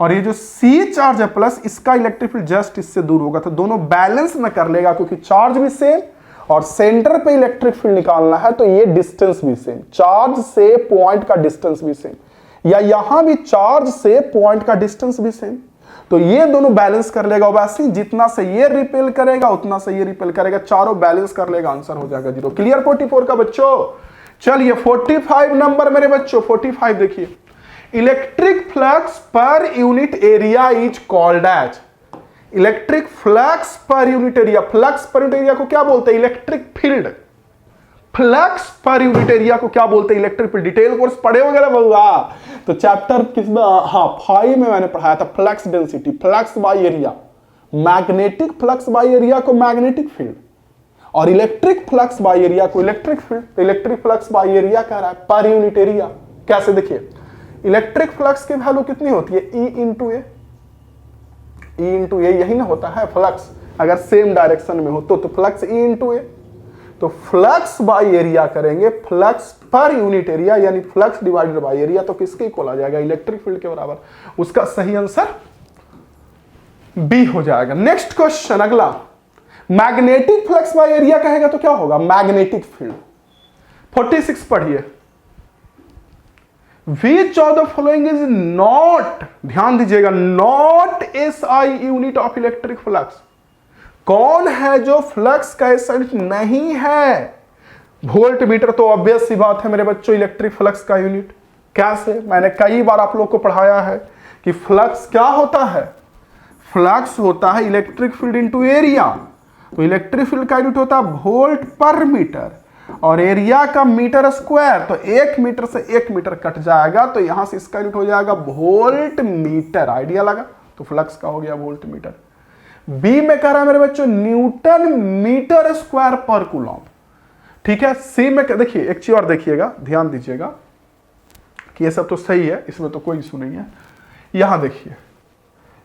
और ये जो सी चार्ज है प्लस, इसका इलेक्ट्रिक फील्ड जस्ट इससे दूर होगा। तो दोनों बैलेंस न कर लेगा क्योंकि चार्ज भी सेम और सेंटर पे इलेक्ट्रिक फील्ड निकालना है, तो ये डिस्टेंस भी सेम, चार्ज से पॉइंट का डिस्टेंस भी सेम, या यहां भी चार्ज से पॉइंट का डिस्टेंस भी सेम, तो ये दोनों बैलेंस कर लेगा। वैसे जितना से ये रिपेल करेगा उतना से ये रिपेल करेगा, चारों बैलेंस कर लेगा, आंसर हो जाएगा 0। क्लियर 44 का बच्चों? चलिए 45 नंबर मेरे बच्चों, 45 देखिए, electric flux per unit area is called as. Electric flux per unit area, flux per unit area को क्या बोलते हैं? Electric field. Flux per unit area को क्या बोलते हैं? Electric field. डिटेल कोर्स पढ़े होंगे ना बउआ, तो चैप्टर किसमें? हाँ 5 में मैंने पढ़ाया था, flux density, flux by area. Magnetic flux by area को मैग्नेटिक फील्ड और इलेक्ट्रिक फ्लक्स बाय एरिया को इलेक्ट्रिक फील्ड। तो इलेक्ट्रिक फ्लक्स बाय एरिया कह रहा है पर यूनिट एरिया। कैसे? देखिए, इलेक्ट्रिक फ्लक्स की वैल्यू कितनी होती है? E इंटू ए, यही ना होता है फ्लक्स, अगर सेम डायरेक्शन में हो तो फ्लक्स E इंटू ए। तो फ्लक्स बाय एरिया करेंगे, फ्लक्स पर यूनिट एरिया यानी फ्लक्स डिवाइडेड बाय एरिया, तो किसके इक्वल आ जाएगा? इलेक्ट्रिक फील्ड के बराबर। उसका सही आंसर बी हो जाएगा। नेक्स्ट क्वेश्चन अगला, मैग्नेटिक फ्लक्स बाय एरिया कहेगा तो क्या होगा? Magnetic field. 46 पढ़िए, Which of the following is not, ध्यान दीजिएगा, not SI unit of electric flux? कौन है जो फ्लक्स का SI यूनिट नहीं है? वोल्ट मीटर तो ऑब्वियस सी बात है मेरे बच्चों, इलेक्ट्रिक फ्लक्स का यूनिट। कैसे? मैंने कई बार आप लोग को पढ़ाया है कि फ्लक्स क्या होता है? फ्लक्स होता है इलेक्ट्रिक फील्ड इंटू एरिया। तो इलेक्ट्रिक फील्ड का यूनिट होता है वोल्ट पर मीटर और एरिया का मीटर स्क्वायर, तो 1 मीटर से 1 मीटर कट जाएगा, तो यहां से इसका यूनिट हो जाएगा वोल्ट मीटर। आइडिया लगा? तो फ्लक्स का हो गया वोल्ट मीटर। बी में कह रहा है मेरे बच्चों न्यूटन मीटर स्क्वायर पर कूलॉम। ठीक है। सी में देखिए, एक चीज और देखिएगा, ध्यान दीजिएगा कि ये सब तो सही है, इसमें तो कोई इशू नहीं है। यहां देखिए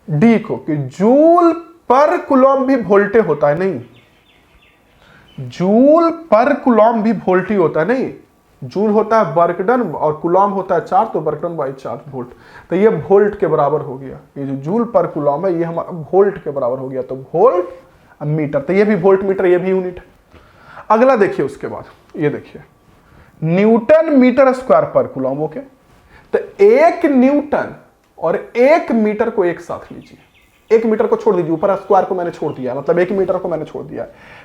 डी को कि जूल पर कूलॉम भी वोल्टे होता है, नहीं जूल पर कुलॉम भी वोल्ट ही होता है, नहीं, जूल होता है वर्क डन और कुलॉम होता है चार्ज, तो work done by charge volt, तो ये वोल्ट के बराबर हो गया। ये जो जूल पर कुलॉम है ये हमारा वोल्ट के बराबर हो गया, तो वोल्ट मीटर, तो ये भी वोल्ट मीटर, ये भी यूनिट है। अगला देखिए, उसके बाद ये देखिए न्यूटन मीटर स्क्वायर पर कुलॉम। ओके, तो 1 न्यूटन और 1 मीटर को एक साथ लीजिए, 1 मीटर को छोड़ दीजिए, ऊपर स्क्वायर को मैंने छोड़ दिया, मतलब 1 मीटर को मैंने छोड़ दिया।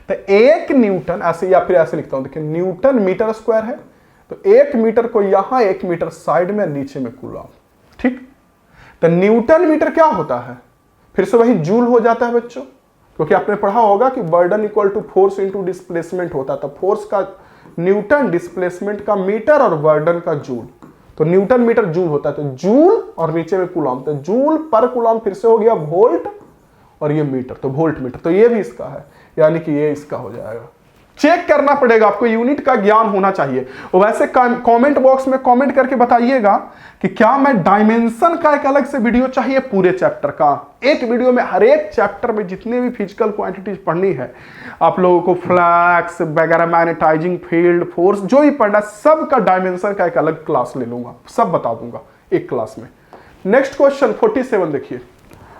तो 1 न्यूटन ऐसे, या फिर ऐसे लिखता हूं, देखिए न्यूटन मीटर स्क्वायर है, तो 1 मीटर को यहां, 1 मीटर साइड में, नीचे में कुलॉम। ठीक, तो न्यूटन मीटर क्या होता है, फिर से वही जूल हो जाता है बच्चों, क्योंकि आपने पढ़ा होगा कि burden equal to force into displacement होता है, तो फोर्स का न्यूटन, डिस्प्लेसमेंट का मीटर और बर्डन का जूल, तो न्यूटन मीटर जूल होता है, तो जूल और नीचे में कुलॉम, तो जूल पर कुलॉम फिर से हो गया वोल्ट, और ये मीटर तो वोल्ट मीटर, तो ये भी इसका है, यानी कि ये इसका हो जाएगा। चेक करना पड़ेगा आपको, यूनिट का ज्ञान होना चाहिए। और वैसे कमेंट बॉक्स में कमेंट करके बताइएगा कि क्या मैं डायमेंशन का एक अलग से वीडियो चाहिए पूरे चैप्टर का, एक वीडियो में हर एक चैप्टर में जितने भी फिजिकल क्वांटिटीज पढ़नी है आप लोगों को, फ्लक्स वगैरह, मैग्नेटाइजिंग फील्ड, फोर्स, जो भी पढ़ना, सब का डायमेंशन का एक अलग क्लास ले लूंगा, सब बता दूंगा एक क्लास में। नेक्स्ट क्वेश्चन 47 देखिए,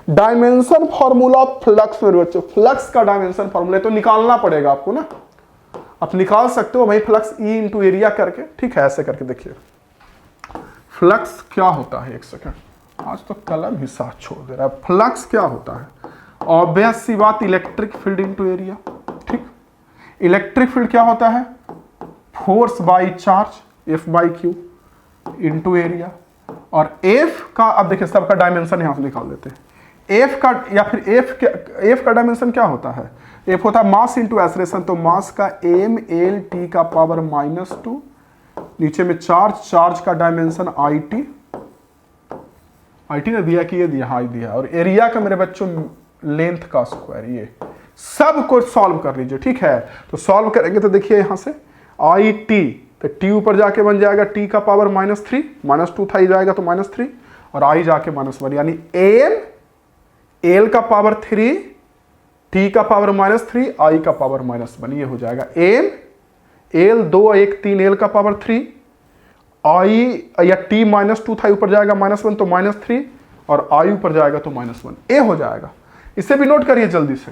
डायमेंशन फॉर्मूला फ्लक्स। मेरे बच्चों फ्लक्स का डायमेंशन फॉर्मूला तो निकालना पड़ेगा आपको ना, आप निकाल सकते हो भाई, फ्लक्स ई इंटू एरिया करके, ठीक है, ऐसे करके देखिए फ्लक्स क्या होता है। एक सेकंड, आज तो कलम ही साथ छोड़ दे रहा है। फ्लक्स क्या होता है, ऑब्वियस सी बात, इलेक्ट्रिक फील्ड इंटू एरिया। ठीक, इलेक्ट्रिक फील्ड क्या होता है, force by charge, F by Q into area, और एफ का, अब देखिए सबका डायमेंशन यहां से निकाल देते हैं। एफ का, या फिर एफ का डायमेंशन क्या होता है, एफ होता है मास इंटू एक्सेलरेशन, तो मास का एम एल टी का पावर -2, नीचे में चार्ज, चार्ज का डायमेंशन आई टी ने दिया कि ये दिया, हाई दिया, और एरिया का मेरे बच्चों लेंथ का स्क्वायर। ये सब को सॉल्व कर लीजिए, ठीक है। तो सॉल्व करेंगे तो देखिए यहां से आई टी, तो टी ऊपर जाके बन जाएगा टी का पावर -3, -2 था, ही जाएगा तो -3, और आई जाके -1, यानी एम एल का पावर 3, टी का पावर -3, आई का पावर -1, ये हो जाएगा एम एल 2 1 3 एल का पावर 3, आई या टी -2 था, ऊपर जाएगा -1 तो -3, और आई ऊपर जाएगा तो -1, ए हो जाएगा। इसे भी नोट करिए जल्दी से।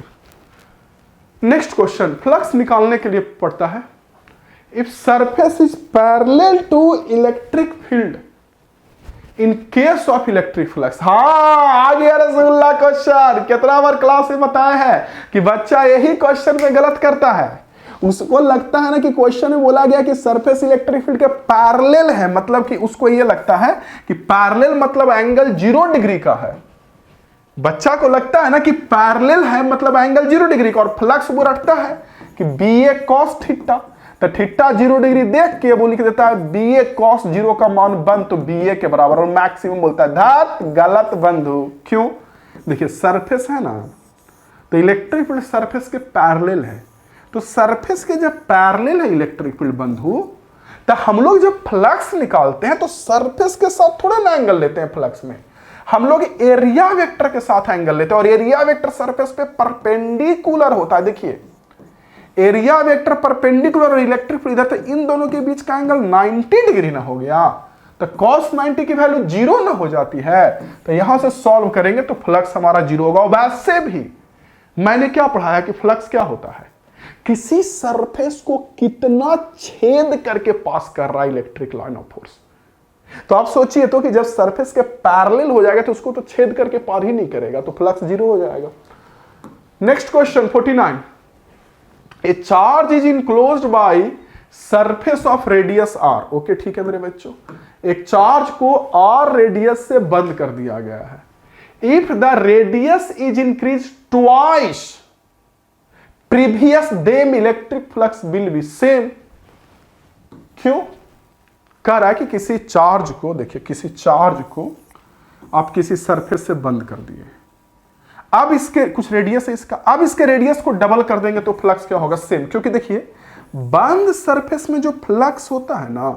नेक्स्ट क्वेश्चन, फ्लक्स निकालने के लिए पड़ता है, if surface is parallel to electric field in case of electric flux. हाँ, आ गया रसगुल्ला क्वेश्चन, कितना बार क्लास में बताया है कि बच्चा यही क्वेश्चन में गलत करता है। उसको लगता है ना कि क्वेश्चन में बोला गया कि सरफेस इलेक्ट्रिक फील्ड के पैरेलल है, मतलब कि उसको ये लगता है कि पैरेलल मतलब एंगल 0 डिग्री का है। बच्चा को लगता है ना कि पैरेलल है मतलब एंगल 0 डिग्री का, और फ्लक्स वो रखता है कि बी ए कॉस थीटा, तो थीटा 0 डिग्री देख के वो लिख देता है बी ए कॉस 0 का मान बन तो बी ए के बराबर, और मैक्सिमम बोलता है धत गलत बंधु। क्यों, देखिए सरफेस है ना, तो इलेक्ट्रिक फील्ड सरफेस के पैरेलल है, तो सरफेस के जब पैरेलल है इलेक्ट्रिक फील्ड बंधु, तो हम लोग जब फ्लक्स निकालते हैं तो सरफेस के साथ थोड़ा ना एंगल लेते हैं, फ्लक्स में हम लोग एरिया वेक्टर के साथ एंगल लेते हैं, और एरिया वेक्टर सरफेस पे परपेंडिकुलर होता है। देखिए एरिया वेक्टर परपेंडिकुलर और इलेक्ट्रिक फील्ड इधर, तो इन दोनों के बीच का एंगल 90 डिग्री ना हो गया, तो cos 90 की वैल्यू 0 ना हो जाती है, तो यहां से सॉल्व करेंगे तो फ्लक्स हमारा 0 होगा। वैसे भी मैंने क्या पढ़ाया कि फ्लक्स क्या होता है, किसी सरफेस को कितना छेद करके पास कर रहा है इलेक्ट्रिक लाइन ऑफ फोर्स। तो आप सोचिए तो कि जब सरफेस के पैरेलल हो जाएगा तो उसको तो छेद करके पार ही नहीं करेगा, तो फ्लक्स 0 हो जाएगा। Next question 49, a charge is enclosed by surface of radius R. Okay ठीक है मेरे बच्चों, एक चार्ज को आर रेडियस से बंद कर दिया गया है। If the radius is increase twice previous them electric flux will be same. क्यों, कह रहा है कि किसी चार्ज को, देखिए किसी चार्ज को आप किसी सरफेस से बंद कर दिए, अब इसके कुछ रेडियस है इसका, अब इसके रेडियस को डबल कर देंगे तो फ्लक्स क्या होगा, सेम। क्योंकि देखिए बंद सरफेस में जो फ्लक्स होता है ना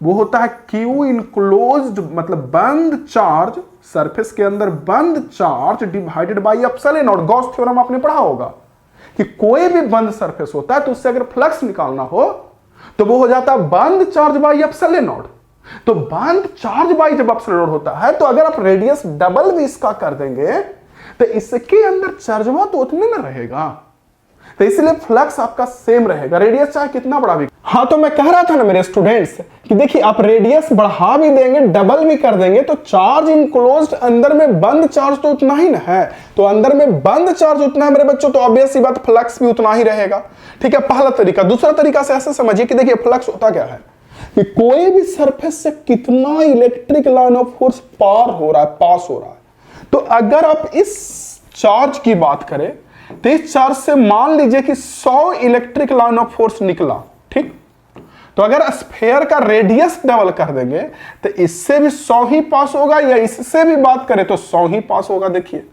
वो होता है क्यू इनक्लोज्ड, मतलब बंद चार्ज, सरफेस के अंदर बंद charge divided by epsilon not. Gauss theorem आपने पढ़ा होगा कि कोई भी बंद सरफेस होता है तो उससे अगर फ्लक्स निकालना हो तो वो हो जाता है बंद चार्ज बाई एप्सिलॉन नॉट। तो बंद चार्ज बाई जब एप्सिलॉन नॉट होता है तो अगर आप रेडियस डबल भी इसका कर देंगे तो इसके अंदर चार्जवा तो उतने ना रहेगा, तो इसलिए फ्लक्स आपका सेम रहेगा, रेडियस चाहे कितना बड़ा भी। हाँ, तो मैं कह रहा था ना मेरे स्टूडेंट्स कि देखिए आप रेडियस बढ़ा भी देंगे, डबल भी कर देंगे तो चार्ज इनक्लोज्ड अंदर में बंद चार्ज तो उतना ही ना है, तो अंदर में बंद चार्ज उतना है मेरे बच्चों, तो ऑब्वियस सी बात फ्लक्स भी उतना ही रहेगा। ठीक है, पहला तरीका। दूसरा तरीका से ऐसे समझिए कि देखिए फ्लक्स होता क्या है कि कोई भी सरफेस से कितना इलेक्ट्रिक लाइन ऑफ फोर्स पार हो रहा है, पास हो रहा है। तो अगर आप इस चार्ज की बात करें तो इस चार्ज से मान लीजिए कि 100 इलेक्ट्रिक लाइन ऑफ फोर्स निकला, ठीक, तो अगर स्फीयर का रेडियस डबल कर देंगे तो इससे भी 100 ही पास होगा, या इससे भी बात करें तो 100 ही पास होगा। देखिए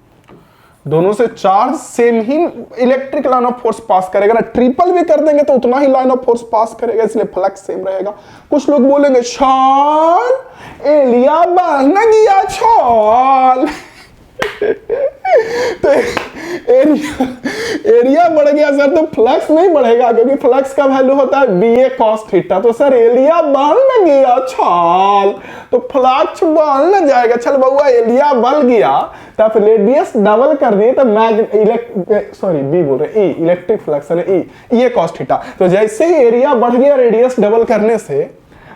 दोनों से चार्ज सेम ही electric line of force pass करेगा ना, ट्रिपल भी कर देंगे तो उतना ही लाइन ऑफ फोर्स पास करेगा, इसलिए फ्लक्स सेम रहेगा। कुछ लोग बोलेंगे छाल एलिया बन गया छाल तो एरिया बढ़ गया सर, तो फ्लक्स नहीं बढ़ेगा क्योंकि फ्लक्स का वैल्यू होता है BA cos थीटा। तो सर एरिया बढ़ गया छाल, तो फ्लक्स बढ़ न जाएगा। चल बउआ एरिया बढ़ गया तो आप रेडियस डबल कर दिए तो बी बोल रहे इलेक्ट्रिक फ्लक्स है E cos थीटा। तो जैसे ही एरिया बढ़ गया रेडियस डबल करने से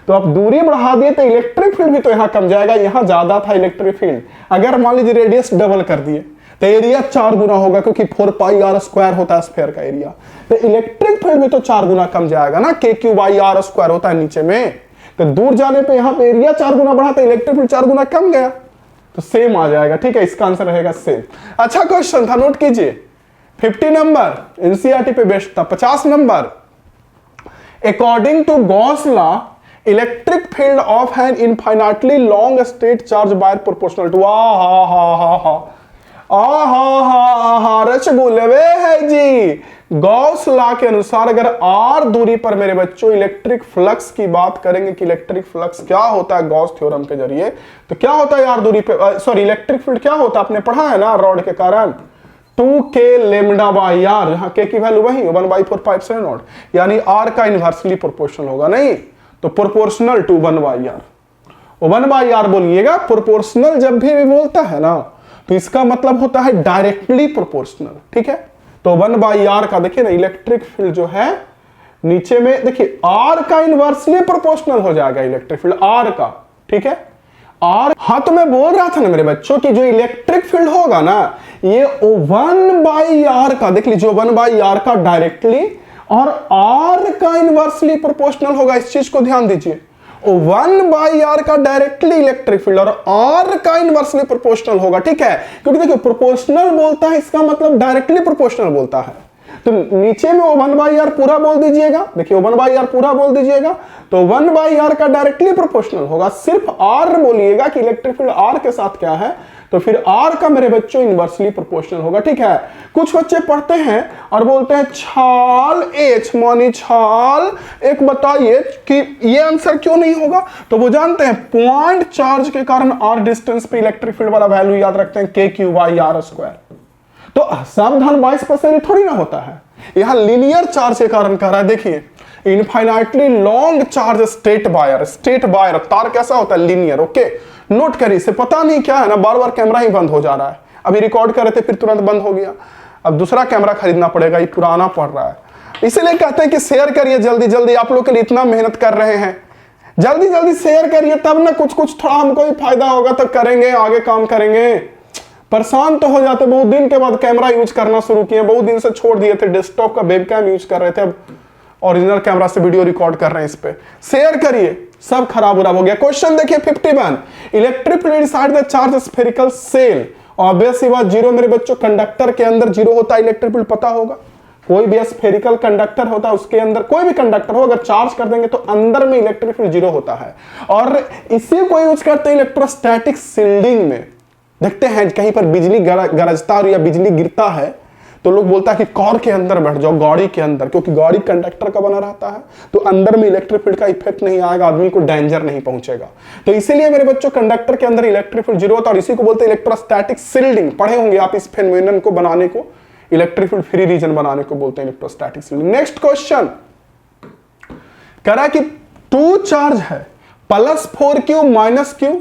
तो आप दूरी बढ़ा दिए तो इलेक्ट्रिक फील्ड भी तो यहां कम जाएगा, यहां ज्यादा था इलेक्ट्रिक फील्ड। अगर मान लीजिए रेडियस डबल कर दिए तो एरिया 4 गुना होगा क्योंकि 4πr² होता है स्फीयर का एरिया, तो इलेक्ट्रिक फील्ड भी तो 4 गुना कम जाएगा ना, k3r² होता है नीचे में। तो दूर जाने पे यहां पे एरिया 4 गुना बढ़ा तो इलेक्ट्रिक फील्ड 4 गुना कम गया, तो सेम आ जाएगा। ठीक है, इसका आंसर रहेगा सेम। अच्छा क्वेश्चन था, नोट कीजिए। 50 नंबर एनसीईआरटी पे बेस्ड था। 50 number, according to Gauss law electric field of an infinitely long state charge by proportional to रसगुल्ले है जी। गॉस लॉ के अनुसार अगर r दूरी पर मेरे बच्चों इलेक्ट्रिक फ्लक्स की बात करेंगे कि इलेक्ट्रिक फ्लक्स क्या होता है गॉस थ्योरम के जरिए, तो क्या होता है r दूरी पे, सॉरी इलेक्ट्रिक फील्ड क्या होता है, आपने पढ़ा है ना रॉड के कारण 2k लेमडा बाई r, यहाँ k की वैल्यू वही 1/4πε0, यानी r का इनवर्सली प्रोपोर्शनल होगा, नहीं तो प्रोपोर्शनल टू 1/r। 1/r बोलिएगा, प्रोपोर्शनल जब भी बोलता है ना तो इसका मतलब होता है डायरेक्टली प्रोपोर्शनल। ठीक है, तो 1/r का देखिए ना इलेक्ट्रिक फील्ड जो है नीचे में देखिए r का इनवर्सली प्रोपोर्शनल हो जाएगा इलेक्ट्रिक फील्ड r का। ठीक है, r, हाँ तो मैं बोल रहा था ना मेरे बच्चों कि जो इलेक्ट्रिक फील्ड होगा ना ये 1/r का, देख लीजिए 1/r का डायरेक्टली और r का इनवर्सली प्रोपोर्शनल होगा। इस चीज को ध्यान दीजिए, 1/r का डायरेक्टली इलेक्ट्रिक फील्ड और r का इनवर्सली प्रोपोर्शनल होगा। ठीक है, क्योंकि देखिए प्रोपोर्शनल बोलता है इसका मतलब डायरेक्टली प्रोपोर्शनल बोलता है, तो नीचे में 1/r पूरा बोल दीजिएगा। देखिए 1/r पूरा बोल दीजिएगा तो 1/r का डायरेक्टली प्रोपोर्शनल होगा। सिर्फ r बोलिएगा कि इलेक्ट्रिक फील्ड r के साथ क्या है, तो फिर r का मेरे बच्चों इनवर्सली प्रोपोर्शनल होगा। ठीक है, कुछ बच्चे पढ़ते हैं और बोलते हैं छाल h मानी छाल, एक बताइए कि ये आंसर क्यों नहीं होगा, तो वो जानते हैं पॉइंट चार्ज के कारण r डिस्टेंस पे इलेक्ट्रिक फील्ड वाला वैल्यू याद रखते हैं k3r²। तो सावधान 22% थोड़ी ना होता है, यहां लीनियर चार्ज के कारण कह रहा है। देखिए infinitely long charge state wire तार कैसा होता है, लीनियर। ओके, नोट करिए, इसे पता नहीं क्या है ना, बार बार कैमरा ही बंद हो जा रहा है। अभी रिकॉर्ड कर रहे थे फिर तुरंत बंद हो गया, अब दूसरा कैमरा खरीदना पड़ेगा, ये पुराना पड़ रहा है। इसीलिए कहते हैं कि शेयर करिए जल्दी जल्दी, आप लोग के लिए इतना मेहनत कर रहे हैं, जल्दी जल्दी शेयर करिए, तब ना कुछ थोड़ा हमको भी फायदा होगा, तब करेंगे आगे काम करेंगे। परेशान तो हो जाते, बहुत दिन के बाद कैमरा यूज करना शुरू किए, बहुत दिन से छोड़ दिए थे, डेस्कटॉप का वेबकैम यूज कर रहे थे, अब ओरिजिनल कैमरा से वीडियो रिकॉर्ड कर रहे हैं। इस पे शेयर करिए, सब खराब हो गया। क्वेश्चन देखिए 51, electric field inside the charge spherical shell. Obvious सी बात, जीरो मेरे बच्चों, कंडक्टर के अंदर जीरो होता है इलेक्ट्रिक फील्ड, पता होगा। कोई भी स्फेरिकल कंडक्टर होता है उसके अंदर, कोई भी कंडक्टर हो अगर चार्ज कर देंगे तो अंदर में इलेक्ट्रिक फील्ड जीरो होता है, और इसी को यूज करते हैं इलेक्ट्रोस्टैटिक शील्डिंग में। देखते हैं कहीं पर बिजली गरजता या बिजली गिरता है तो लोग बोलता है कि कार के अंदर बैठ जाओ, गाड़ी के अंदर, क्योंकि गाड़ी कंडक्टर का बना रहता है तो अंदर में इलेक्ट्रिक फील्ड का इफेक्ट नहीं आएगा, आदमी को डेंजर नहीं पहुंचेगा। तो इसीलिए मेरे बच्चों कंडक्टर के अंदर इलेक्ट्रिक फील्ड जीरो होता है और इसी को बोलते हैं इलेक्ट्रोस्टैटिक शील्डिंग। पढ़े होंगे आप इस फेनोमेनन को बनाने को, इलेक्ट्रिक फील्ड फ्री रीजन बनाने को बोलते हैं इलेक्ट्रोस्टैटिक्स। नेक्स्ट क्वेश्चन कह रहा है कि 2 चार्ज है +4q -q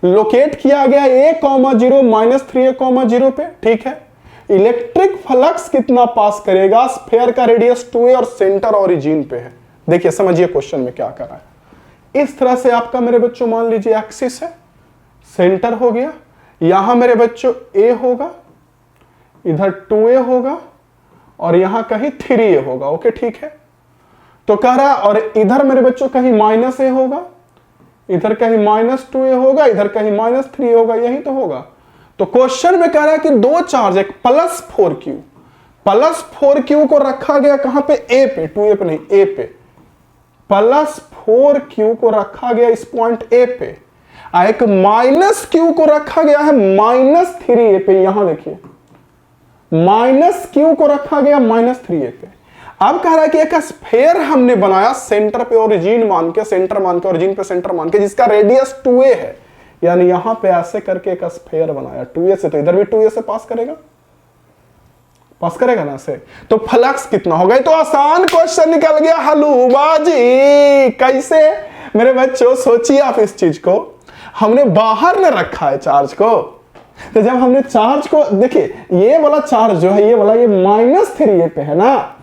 लोकेट किया गया a,0 -3a,0 पे, ठीक है। इलेक्ट्रिक फ्लक्स कितना पास करेगा, स्फीयर का रेडियस 2a और सेंटर ओरिजिन पे है। देखिए समझिए क्वेश्चन में क्या कर रहा है। इस तरह से आपका मेरे बच्चों मान लीजिए एक्सिस है, सेंटर हो गया, यहां मेरे बच्चों a होगा, इधर 2a होगा और यहां कहीं 3a होगा। ओके ठीक है, तो कह रहा और इधर मेरे बच्चों कहीं -a होगा, इधर कहीं -2a होगा, इधर कहीं -3a होगा, यही तो होगा। तो क्वेश्चन में कह रहा है कि 2 चार्ज, एक +4q को रखा गया कहां पे, a पे, 2a पे नहीं, a पे, +4q को रखा गया इस पॉइंट a पे, एक -q को रखा गया है -3a पे। यहां देखिए -q को रखा गया -3a पे। अब कह रहा है कि एक स्फीयर हमने बनाया सेंटर पे ओरिजिन मान के, सेंटर मान के, ओरिजिन पे सेंटर मान के, जिसका रेडियस 2a है, यानी यहां पे ऐसे करके एक स्फीयर बनाया 2a से, तो इधर भी 2a से पास करेगा, पास करेगा ना से, तो फ्लक्स कितना होगा। तो आसान क्वेश्चन निकल गया हलूबाजी। कैसे मेरे बच्चों, सोचिए आप इस चीज को, हमने बाहर न रखा है चार्ज को, तो जब हमने चार्ज को, देखिए ये वाला चार्ज जो है, ये वाला, ये -3a पे है ना,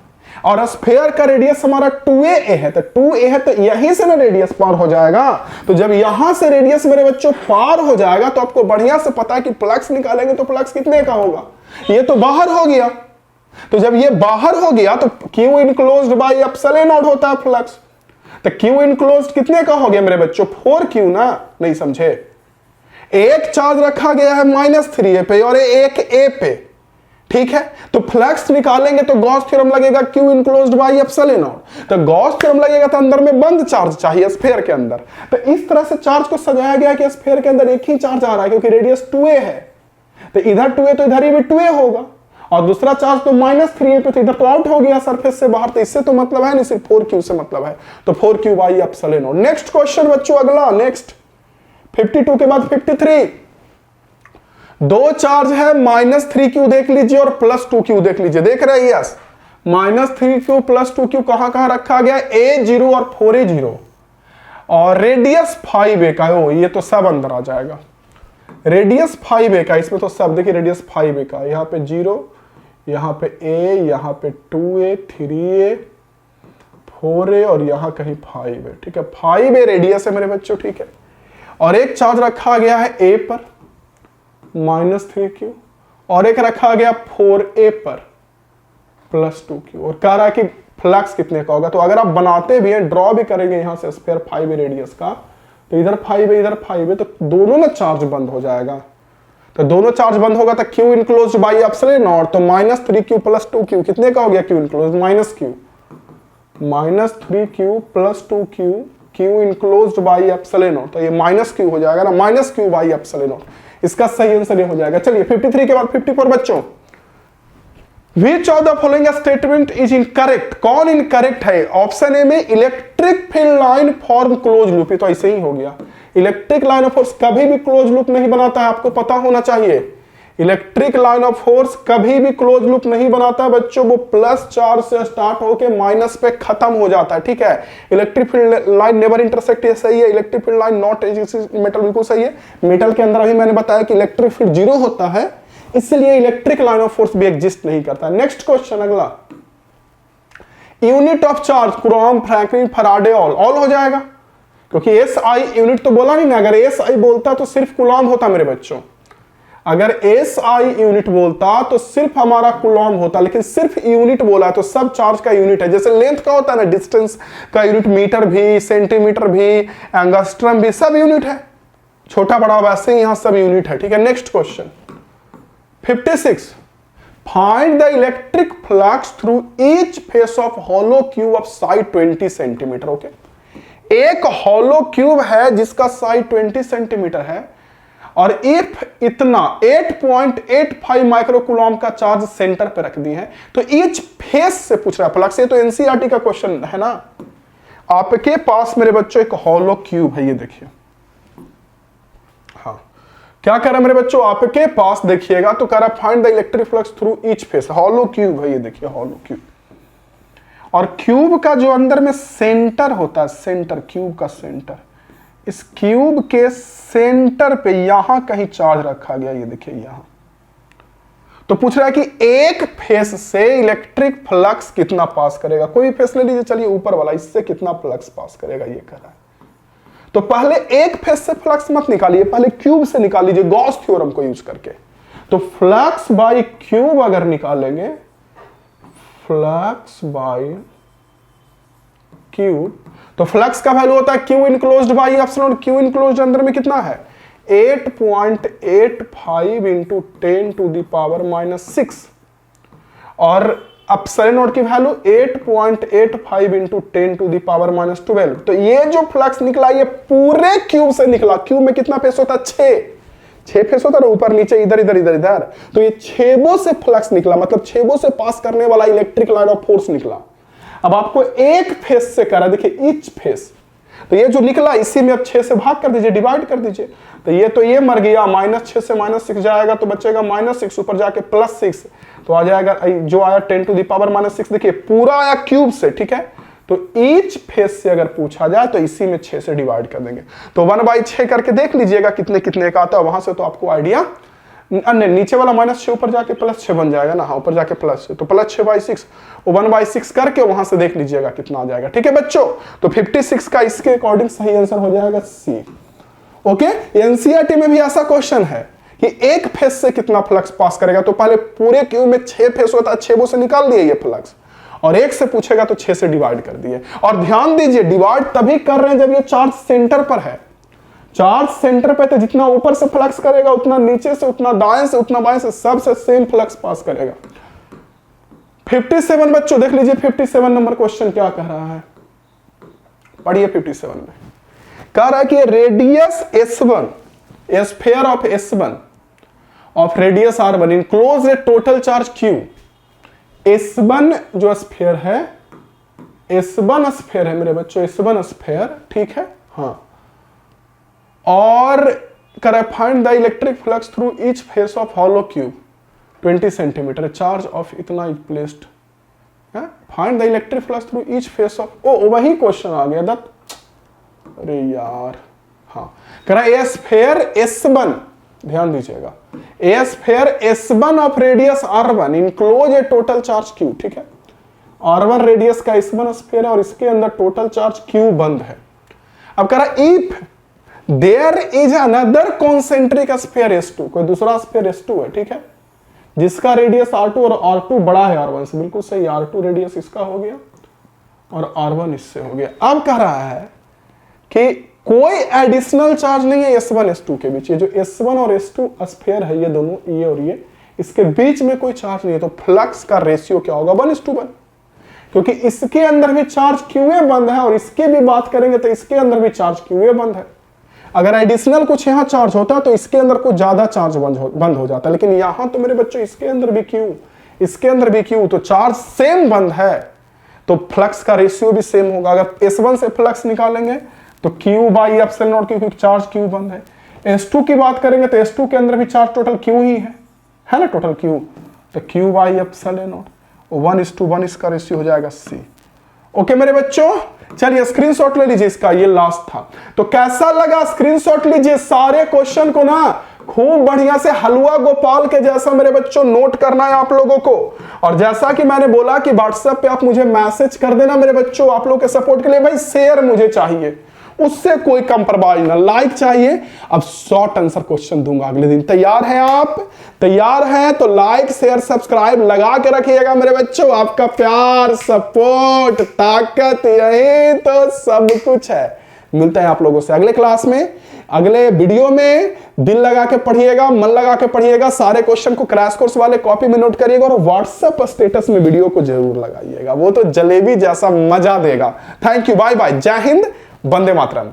और स्फीयर का रेडियस हमारा 2a है, तो 2a है तो यहीं से ना रेडियस पार हो जाएगा। तो जब यहां से रेडियस मेरे बच्चों पार हो जाएगा तो आपको बढ़िया से पता है कि फ्लक्स निकालेंगे तो फ्लक्स कितने का होगा, ये तो बाहर हो गया। तो जब ये बाहर हो गया तो Q enclosed by epsilon not होता है फ्लक्स, तो Q इनक्लोज्ड कितने का हो गया मेरे बच्चों, 4q ना, नहीं समझे। एक चार्ज रखा गया है -3a पे और एक a पे, ठीक है। तो फ्लक्स निकालेंगे तो गॉस थ्योरम लगेगा, Q enclosed by epsilon not, तो गॉस थ्योरम लगेगा तो अंदर में बंद चार्ज चाहिए स्फीयर के अंदर। तो इस तरह से चार्ज को सजाया गया कि स्फीयर के अंदर एक ही चार्ज आ रहा है क्योंकि रेडियस 2a है, तो इधर 2a तो इधर ही भी 2a होगा, और दूसरा चार्ज तो -3a पे, तो इधर तो आउट हो गया सरफेस से बाहर, तो इससे तो मतलब है नहीं, सिर्फ 4q से मतलब है, तो 4q by epsilon not. Next question बच्चों, अगला नेक्स्ट 52 के बाद 53, 2 चार्ज है -3q देख लीजिए और +2q देख लीजिए, देख रहे हैं, यस, -3q +2q कहां कहां रखा गया, a0 और 4a0, और रेडियस 5a का, ओ ये तो सब अंदर आ जाएगा, रेडियस 5a का, इसमें तो सब देखिए रेडियस 5a का, यहां पे 0, यहां पे a, यहां पे 2a, 3a, 4a और यहां कहीं 5a, ठीक है, 5a रेडियस है मेरे बच्चों, ठीक है। और एक चार्ज रखा गया है a पर -3q और एक रखा गया 4a पर +2q, और कह रहा है कि फ्लक्स कितने का होगा। तो अगर आप बनाते भी हैं, ड्रॉ भी करेंगे यहां से स्फीयर 5a रेडियस का, तो इधर 5a इधर 5a, तो दोनों ना चार्ज बंद हो जाएगा, तो दोनों चार्ज बंद होगा तो Q enclosed by epsilon not, तो -3q +2q कितने का हो गया, Q enclosed -3q +2q, Q enclosed by epsilon not, तो ये -q हो जाएगा ना, -q बाय एप्सिलॉन नॉट, इसका सही आंसर ये हो जाएगा। चलिए 53 के बाद 54 बच्चों, Which of the following statement is incorrect? कौन इनकरेक्ट है? ऑप्शन ए में electric field line form close loop, ये तो ऐसे ही हो गया, इलेक्ट्रिक लाइन ऑफ फोर्स कभी भी क्लोज लूप नहीं बनाता है, आपको पता होना चाहिए। इलेक्ट्रिक लाइन ऑफ फोर्स कभी भी क्लोज लूप नहीं बनाता है बच्चों, वो प्लस चार्ज से स्टार्ट होके माइनस पे खत्म हो जाता है, ठीक है। Electric field line never intersect, ये सही है। Electric field line not metal, बिल्कुल सही है। मेटल के अंदर अभी मैंने बताया कि इलेक्ट्रिक फील्ड 0 होता है, इसलिए इलेक्ट्रिक लाइन ऑफ फोर्स भी एग्जिस्ट नहीं करता। नेक्स्ट क्वेश्चन अगला, unit of charge Coulomb, Franklin, Faraday, all हो जाएगा क्योंकि एस आई यूनिट तो बोला नहीं ना, अगर एस आई बोलता तो सिर्फ कूलॉम होता मेरे बच्चों, अगर एस आई यूनिट बोलता तो सिर्फ हमारा कूलॉम होता, लेकिन सिर्फ यूनिट बोला तो सब चार्ज का यूनिट है। जैसे लेंथ का होता है ना, डिस्टेंस का यूनिट मीटर भी, सेंटीमीटर भी, एंगस्ट्रम भी, सब यूनिट है, छोटा बड़ा वैसे ही यहां सब यूनिट है, ठीक है। Next question 56, find the electric flux through each face of hollow cube of side 20 centimetre. Okay, एक हॉलो क्यूब है जिसका साइड 20 सेंटीमीटर है और इफ इतना 8.85 माइक्रोकूलॉम का चार्ज सेंटर पे रख दिए हैं, तो ईच फेस से पूछ रहा है फ्लक्स। ये तो एनसीईआरटी का क्वेश्चन है ना। आपके पास मेरे बच्चों एक हॉलो क्यूब है, ये देखिए, हाँ, क्या कह रहा है मेरे बच्चों, आपके पास देखिएगा तो कह रहा है find the electric flux through each face. Hollow cube है ये, देखिए हॉलो क्यूब, और क्यूब का जो अंदर में सेंटर होता है, सेंटर, क्यूब का सेंटर, इस क्यूब के सेंटर पे यहां कहीं चार्ज रखा गया, ये देखिए यहां। तो पूछ रहा है कि एक फेस से इलेक्ट्रिक फ्लक्स कितना पास करेगा। कोई फेस ले लीजिए, चलिए ऊपर वाला, इससे कितना फ्लक्स पास करेगा ये कह रहा है। तो पहले एक फेस से फ्लक्स मत निकालिए, पहले क्यूब से निकाल लीजिए गॉस थ्योरम को यूज करके। तो फ्लक्स बाय क्यूब अगर निकालेंगे, फ्लक्स बाय क्यूब, तो फ्लक्स का वैल्यू होता है Q enclosed by epsilon. Q enclosed अंदर में कितना है, 8.85 इंटू 10⁻⁻⁶, और एप्सिलॉन नॉट की वैल्यू 8.85 इंटू 10⁻⁻12। तो ये जो फ्लक्स निकला ये पूरे क्यूब से निकला। क्यूब में कितना फेस होता है, 6 फेस होता है, ऊपर नीचे इधर इधर इधर इधर। तो ये 6 से फ्लक्स निकला, मतलब 6 से पास करने वाला इलेक्ट्रिक लाइन ऑफ फोर्स निकला। अब आपको एक फेस से करा, देखिए ईच फेस, तो ये जो निकला इसी में अब 6 से भाग कर दीजिए, डिवाइड कर दीजिए। तो ये मर गया, -6 से -6 जाएगा तो बचेगा -6, ऊपर जाके +6, तो आ जाएगा जो आया 10⁻⁻⁶। देखिए पूरा आया क्यूब से, ठीक है। तो ईच फेस से अगर पूछा जाए तो इसी में 6 से डिवाइड कर देंगे। तो 1/6 करके देख लीजिएगा कितने कितने का आता है, वहां से तो आपको आइडिया, नीचे वाला -6 ऊपर जाके +6 बन जाएगा ना, हाँ ऊपर जाके +6, तो +6/6, 1/6 करके वहां से देख लीजिएगा कितना आ जाएगा। ठीक है बच्चों, तो 56 का इसके अकॉर्डिंग सही आंसर हो जाएगा सी। ओके, एनसीईआरटी में भी ऐसा क्वेश्चन है कि एक फेस से कितना फ्लक्स पास करेगा। तो पहले पूरे क्यूब में 6 फेस होता है, 6 से निकाल दिए ये फ्लक्स, और एक से पूछेगा तो 6 से डिवाइड कर दिए। और ध्यान दीजिए डिवाइड तभी कर रहे हैं जब ये चार्ज सेंटर पर है। चार्ज सेंटर पे तो जितना ऊपर से फ्लक्स करेगा उतना नीचे से, उतना दाएं से, उतना बाएं से, सबसे सेम फ्लक्स पास करेगा। 57 बच्चों देख लीजिए, 57 नंबर क्वेश्चन क्या कह रहा है, पढ़िए। 57 में कह रहा है कि radius S1, sphere of S1 of radius R1 enclose A total charge Q। S1 जो स्फीयर है, S1 स्फीयर है मेरे बच्चों, S1 स्फीयर, ठीक है, हाँ। और कर find the electric flux through each face of hollow cube 20 centimetre, charge of इतना is placed. Find the electric flux through each face of, ओ वही क्वेश्चन आ गया दत्त, अरे यार, हाँ। कह रहा है स्फीयर S1, ध्यान दीजिएगा, sphere S1 of radius R1 enclose A total charge Q, ठीक है। R1 रेडियस का S1 स्फीयर है और इसके अंदर टोटल चार्ज Q बंद है। अब कह रहा if there is another concentric sphere S2, कोई दूसरा स्फीयर S2 है, ठीक है, जिसका रेडियस R2 और R2 बड़ा है R1 से, बिल्कुल सही, R2 रेडियस इसका हो गया और R1 इससे हो गया। अब कह रहा है कि कोई एडिशनल चार्ज नहीं है S1 S2 के बीच, ये जो S1 और S2 स्फीयर है, ये दोनों, ये और ये, इसके बीच में कोई चार्ज नहीं है। तो फ्लक्स का रेशियो क्या होगा, 1:1, क्योंकि इसके अंदर भी चार्ज QA बंद है और इसकी भी बात करेंगे तो इसके अंदर भी चार्ज QA बंद है। अगर एडिशनल कुछ यहां चार्ज होता तो इसके अंदर कुछ ज्यादा चार्ज बंद हो जाता, लेकिन यहां तो मेरे बच्चों इसके अंदर भी Q, इसके अंदर भी Q, तो चार्ज सेम बंद है, तो फ्लक्स का रेशियो भी सेम होगा। अगर S1 से फ्लक्स निकालेंगे तो Q बाई एप्सिलॉन नॉट, क्योंकि चार्ज Q बंद है। S2 की बात करेंगे तो S2 के अंदर भी चार्ज टोटल Q ही है ना, टोटल Q, तो Q बाई एप्सिलॉन नॉट, 1:1 इसका रेशियो हो जाएगा C। ओके मेरे बच्चों, चलिए स्क्रीनशॉट ले लीजिए इसका, ये लास्ट था। तो कैसा लगा, स्क्रीनशॉट लीजिए, सारे क्वेश्चन को ना खूब बढ़िया से हलवा गोपाल के जैसा मेरे बच्चों नोट करना है आप लोगों को। और जैसा कि मैंने बोला कि व्हाट्सएप पे आप मुझे मैसेज कर देना मेरे बच्चों, आप लोगों के सपोर्ट के लिए। भाई शेयर मुझे चाहिए, उससे कोई कंप्रोमाइज ना, लाइक चाहिए। अब शॉर्ट आंसर क्वेश्चन दूंगा अगले दिन, तैयार हैं आप? तैयार हैं तो लाइक शेयर सब्सक्राइब लगा के रखिएगा मेरे बच्चों। आपका प्यार, सपोर्ट, ताकत, यही तो सब कुछ है। मिलते हैं आप लोगों से अगले क्लास में, अगले वीडियो में। दिल लगा के पढ़िएगा, मन लगा के पढ़िएगा, सारे क्वेश्चन को क्रैश कोर्स वाले कॉपी में नोट करिएगा और व्हाट्सएप स्टेटस में वीडियो को जरूर लगाइएगा, वो तो जलेबी जैसा मजा देगा। थैंक यू, बाय बाय, जय हिंद, वंदे मातरम।